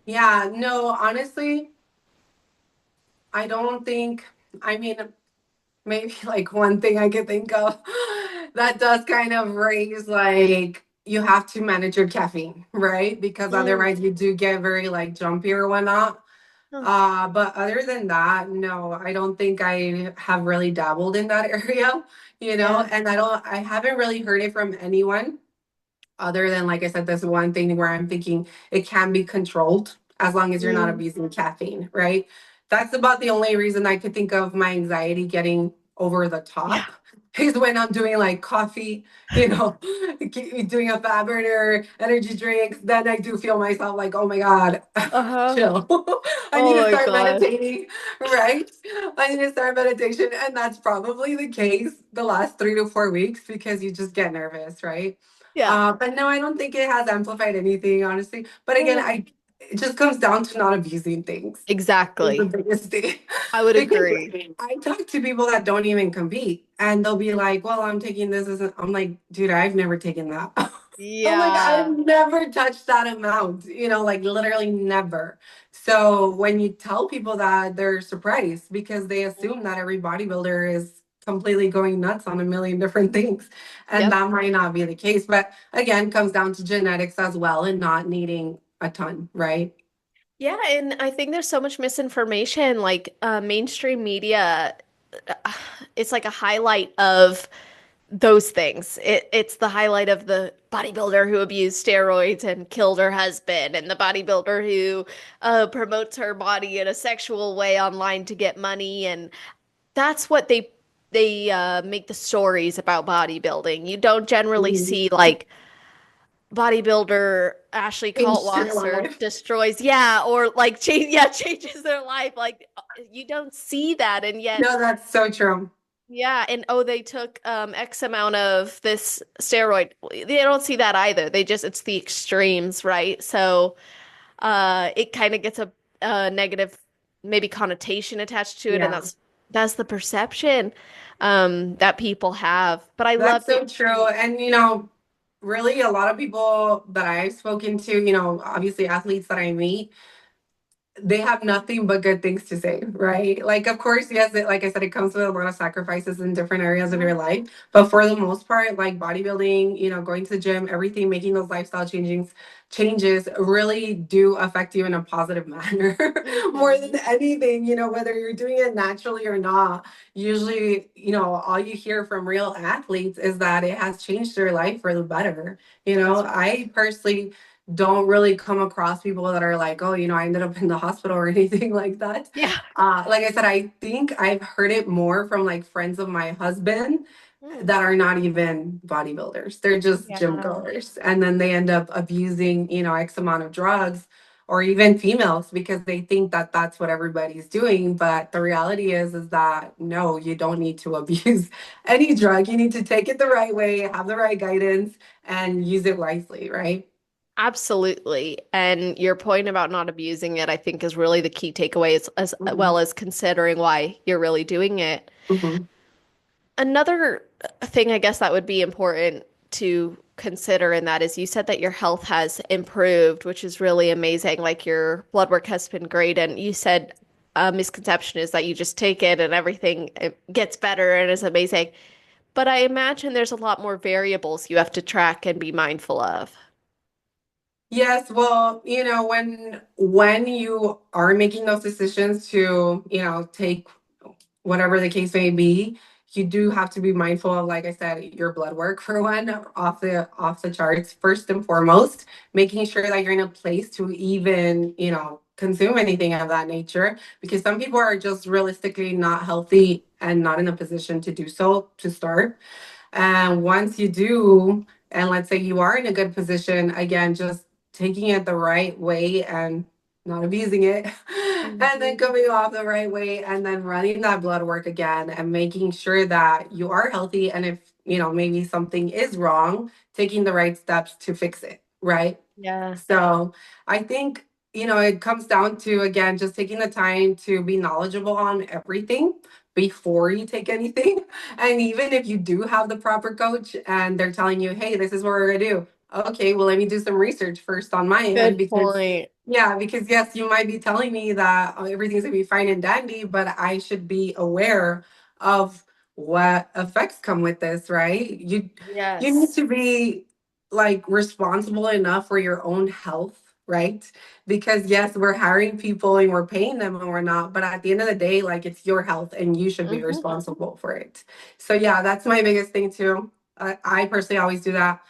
Yeah, no, honestly, I don't think, I mean, maybe like one thing I could think of that does kind of raise like you have to manage your caffeine, right? Because Mm. otherwise you do get very like jumpy or whatnot. Oh, But other than that, no, I don't think I have really dabbled in that area, yeah. and I haven't really heard it from anyone other than, like I said, this one thing where I'm thinking it can be controlled as long as you're not Mm. abusing caffeine, right? That's about the only reason I could think of my anxiety getting over the Yeah. top is when I'm doing like coffee, you know, doing a fat burner, energy drinks. Then I do feel myself like, oh my God, Uh-huh. chill. I need Oh to my start gosh. meditating, right? I need to start meditation. And that's probably the case the last 3 to 4 weeks because you just get nervous, right? Yeah. But no, I don't think it has amplified anything, honestly. But again, Oh. it just comes down to not abusing things. Is the Exactly. biggest thing. I would Because agree. I talk to people that don't even compete and they'll be like, well, I'm taking this as I'm like, dude, I've never taken that. I'm like, I've Yeah. never touched that amount, like literally never. So when you tell people that, they're surprised because they assume that every bodybuilder is completely going nuts on a million different things. And Yep. that might not be the case. But again, comes down to genetics as well and not needing a ton, right? Yeah, and I think there's so much misinformation. Like mainstream media, uh, it's like a highlight of those things. It's the highlight of the bodybuilder who abused steroids and killed her husband, and the bodybuilder who promotes her body in a sexual way online to get money, and that's what they make the stories about bodybuilding. You don't generally Mhm. see like bodybuilder Ashley Changed their Kaltwasser life. destroys, yeah, or like change, yeah, changes their life. Like you don't see that, and yet, No, that's so true. yeah, and oh, they took X amount of this steroid. They don't see that either. They just it's the extremes, right? So it kind of gets a negative maybe connotation attached to it, and Yeah. that's the perception that people have. But I That's love that. so true. And, really a lot of people that I've spoken to, obviously athletes that I meet, they have nothing but good things to say, right? Like, of course, yes, like I said, it comes with a lot of sacrifices in different areas of your life. But for the most part, like bodybuilding, going to the gym, everything, making those lifestyle changes really do affect you in a positive manner more than Mhm. anything, whether you're doing it naturally or not. Usually, all you hear from real athletes is that it has changed their life for the better. That's I personally don't really come across people that are like, oh, I ended up in the hospital or anything like that. yeah. Like I said, I think I've heard it more from like friends of my husband Mm. that are not even bodybuilders. They're just gym Yeah. goers. And then they end up abusing, X amount of drugs or even females because they think that that's what everybody's doing. But the reality is that no, you don't need to abuse any drug. You need to take it the right way, have the right guidance, and use it wisely, right? Absolutely. And your point about not abusing it, I think, is really the key takeaway as well Mhm. as considering why you're really doing it. Mhm. Another thing I guess that would be important to consider in that is you said that your health has improved, which is really amazing. Like your blood work has been great. And you said a misconception is that you just take it and everything it gets better and is amazing. But I imagine there's a lot more variables you have to track and be mindful of. Yes, well, when you are making those decisions to, take whatever the case may be, you do have to be mindful of, like I said, your blood work for one, off the charts, first and foremost, making sure that you're in a place to even, consume anything of that nature. Because some people are just realistically not healthy and not in a position to do so to start. And once you do, and let's say you are in a good position, again, just taking it the right way and not abusing it, and then Mhm. coming off the right way, and then running that blood work again and making sure that you are healthy. And if, maybe something is wrong, taking the right steps to fix it, right? Yeah. So I think, it comes down to, again, just taking the time to be knowledgeable on everything before you take anything. And even if you do have the proper coach and they're telling you, hey, this is what we're going to do. Okay, well, let me do some research first on my end Good because, point. yeah, because yes, you might be telling me that everything's going to be fine and dandy, but I should be aware of what effects come with this, right? You need Yes. to be like responsible enough for your own health, right? Because yes, we're hiring people and we're paying them and we're not, but at the end of the day, like it's your health and you should be Hmm. responsible for it. So yeah, that's my biggest thing too. I personally always do that.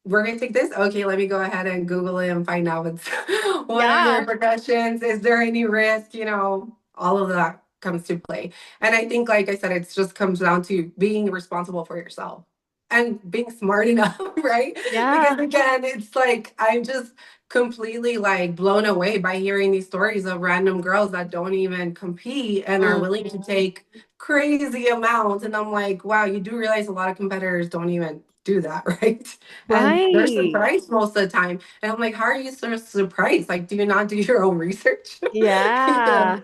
We're gonna take this. Okay, let me go ahead and Google it and find out what's what are the Yeah. repercussions? Is there any risk? All of that comes to play. And I think, like I said, it just comes down to being responsible for yourself and being smart enough, right? Because Yeah. again, it's like I'm just completely like blown away by hearing these stories of random girls that don't even compete and are willing to Mhm. take crazy amounts. And I'm like, wow, you do realize a lot of competitors don't even do that, right? And they're Right. surprised most of the time. And I'm like, how are you so surprised? Like, do you not do your own research? You know? Yeah.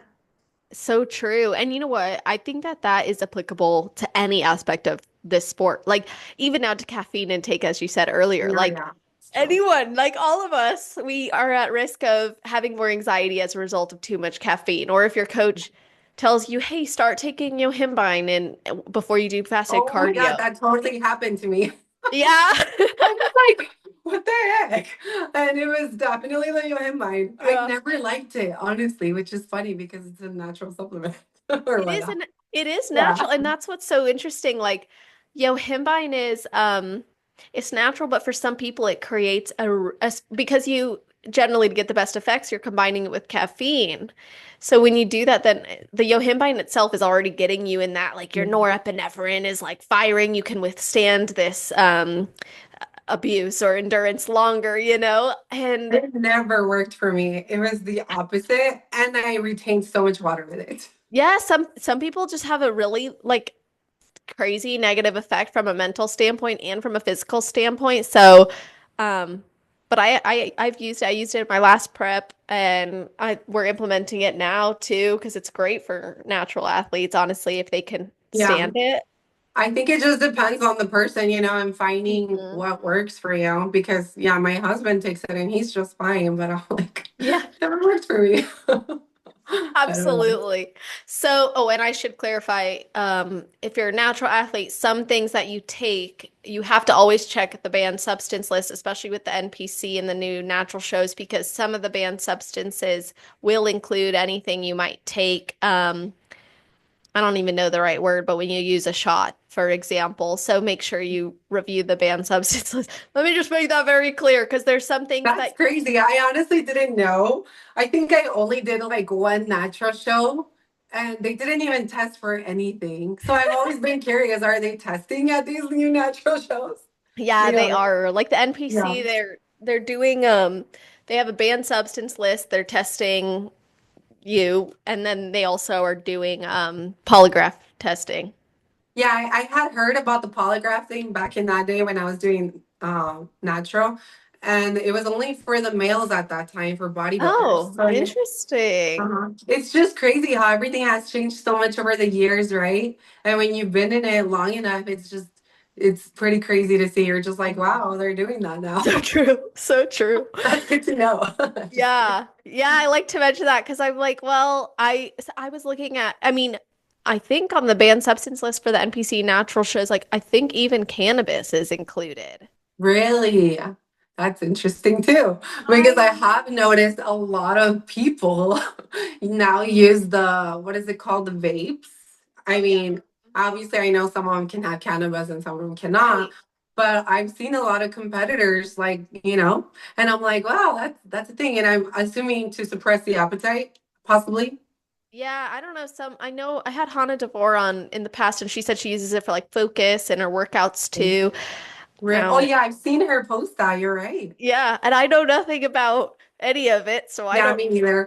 So true. And you know what? I think that that is applicable to any aspect of this sport. Like even now to caffeine intake, as you said earlier, Yeah, like yeah, it's true. anyone, like all of us, we are at risk of having more anxiety as a result of too much caffeine. Or if your coach tells you, hey, start taking yohimbine and before you do fasted Oh my God, cardio. that totally happened to me. Yeah. I was like, what the heck? And it was definitely like in mine. I Yeah. never liked it, honestly, which is funny because it's a natural supplement or It is whatnot. an it is Yeah. natural, and that's what's so interesting. Like, yohimbine is it's natural, but for some people it creates because you generally to get the best effects, you're combining it with caffeine. So when you do that, then the yohimbine itself is already getting you in that like your norepinephrine is like firing. You can withstand this abuse or endurance longer, you know? And It never worked for me. It was the opposite. And I retained so much water with it. yeah, some people just have a really like crazy negative effect from a mental standpoint and from a physical standpoint. So, but I've used it. I used it in my last prep, and we're implementing it now too because it's great for natural athletes, honestly, if they can Yeah. stand it. I think it just depends on the person, and finding Mhm. what works for you. Because, yeah, my husband takes it and he's just fine. But I'm like, Yeah. never worked for me. I don't know. Absolutely. So, oh, and I should clarify, if you're a natural athlete, some things that you take, you have to always check the banned substance list, especially with the NPC and the new natural shows, because some of the banned substances will include anything you might take. I don't even know the right word, but when you use a shot, for example. So make sure you review the banned substance list. Let me just make that very clear, because there's some things That's that, crazy. I honestly didn't know. I think I only did like one natural show and they didn't even test for anything. So I've always been curious, are they testing at these new natural shows? yeah, You they know, are like the yeah. NPC, they're doing they have a banned substance list. They're testing you, and then they also are doing polygraph testing. Yeah, I had heard about the polygraph thing back in that day when I was doing natural. And it was only for the males at that time for bodybuilders. Oh, So yeah. interesting. It's just crazy how everything has changed so much over the years, right? And when you've been in it long enough, it's pretty crazy to see. You're just like, wow, they're doing that So now. true. So true. That's good to know. Just kidding. Yeah. Yeah, I like to mention that because I'm like, well, I was looking at, I mean, I think on the banned substance list for the NPC natural shows, like I think even cannabis is included. Really? That's interesting too, because I I have noticed a lot of people now use what is it called? The vapes. I Oh yeah. mean, obviously, I know some of them can have cannabis and some of them cannot, Right. but I've seen a lot of competitors, like, and I'm like, wow, that's a thing. And I'm assuming to suppress the appetite, possibly. Yeah, I don't know. I know I had Hannah Devore on in the past, and she said she uses it for like focus and her workouts too. Oh, Um, yeah, I've seen her post that. You're right. yeah, and I know nothing about any of it, so I Yeah, don't. me neither.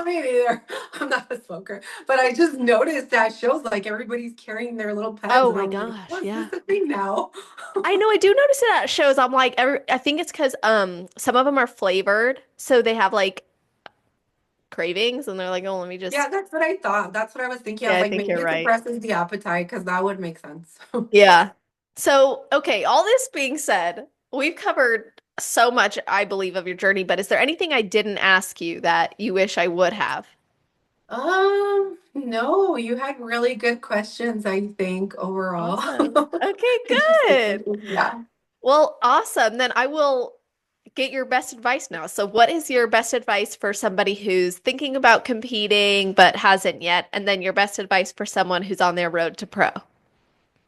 Me neither. I'm not a smoker, but I just noticed that shows like everybody's carrying their little pens, Oh and my I'm like, gosh, oh, is yeah. this a thing now? I know I do notice it at shows. I'm like, I think it's because some of them are flavored, so they have like cravings, and they're like, oh, let me Yeah, just. that's what I thought. That's what I was thinking. I Yeah, was I like, think maybe you're it right. suppresses the appetite because that would make sense. Yeah. So, okay, all this being said, we've covered so much, I believe, of your journey, but is there anything I didn't ask you that you wish I would have? No, you had really good questions, I think, overall. Awesome. Okay, Interesting. good. Yeah. Well, awesome. Then I will get your best advice now. So, what is your best advice for somebody who's thinking about competing but hasn't yet? And then your best advice for someone who's on their road to pro?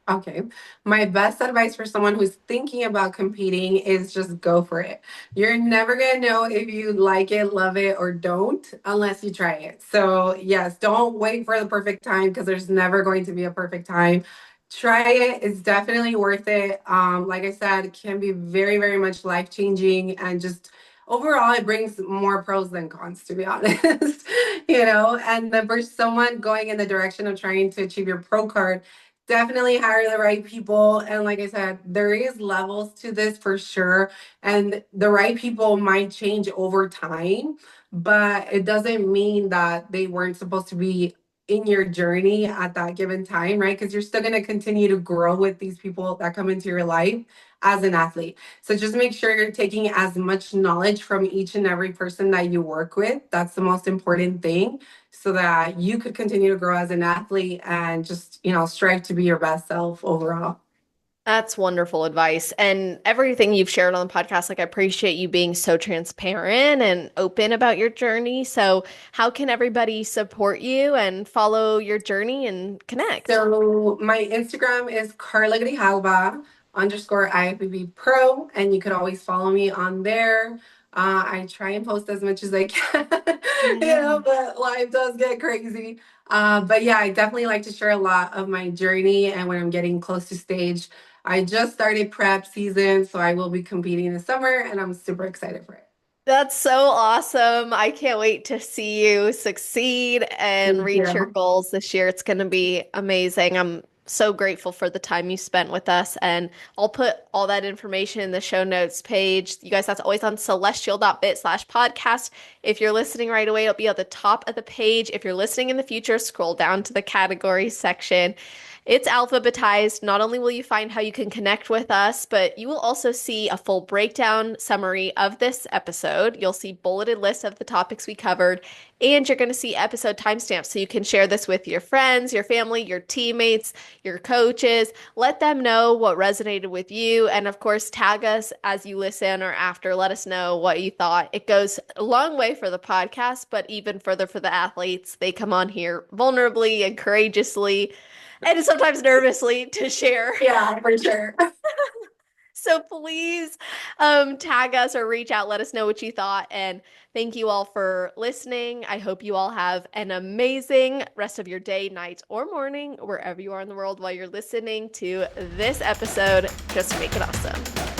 Okay. My best advice for someone who's thinking about competing is just go for it. You're never going to know if you like it, love it, or don't unless you try it. So, yes, don't wait for the perfect time because there's never going to be a perfect time. Try it. It's definitely worth it. Like I said, it can be very, very much life changing and just overall, it brings more pros than cons, to be honest. And then for someone going in the direction of trying to achieve your pro card, definitely hire the right people. And like I said, there is levels to this for sure. And the right people might change over time, but it doesn't mean that they weren't supposed to be in your journey at that given time, right? Because you're still going to continue to grow with these people that come into your life as an athlete. So just make sure you're taking as much knowledge from each and every person that you work with. That's the most important thing, so that you could continue to grow as an athlete and just, strive to be your best self overall. That's wonderful advice. And everything you've shared on the podcast, like I appreciate you being so transparent and open about your journey. So, how can everybody support you and follow your journey and connect? So my Instagram is Karla Grijalva _ IFBB Pro, and you could always follow me on there. I try and post as much as I can, Yeah. but life does get crazy. But yeah, I definitely like to share a lot of my journey and when I'm getting close to stage. I just started prep season, so I will be competing this summer, and I'm super excited for it. That's so awesome. I can't wait to see you succeed and Thank reach your you. goals this year. It's going to be amazing. I'm so grateful for the time you spent with us. And I'll put all that information in the show notes page. You guys, that's always on celestial.bit/podcast. If you're listening right away, it'll be at the top of the page. If you're listening in the future, scroll down to the categories section. It's alphabetized. Not only will you find how you can connect with us, but you will also see a full breakdown summary of this episode. You'll see bulleted lists of the topics we covered, and you're going to see episode timestamps so you can share this with your friends, your family, your teammates, your coaches. Let them know what resonated with you, and of course, tag us as you listen or after. Let us know what you thought. It goes a long way for the podcast, but even further for the athletes. They come on here vulnerably and courageously and sometimes nervously to share. Yeah, for sure. So please tag us or reach out, let us know what you thought. And thank you all for listening. I hope you all have an amazing rest of your day, night, or morning, wherever you are in the world while you're listening to this episode. Just make it awesome.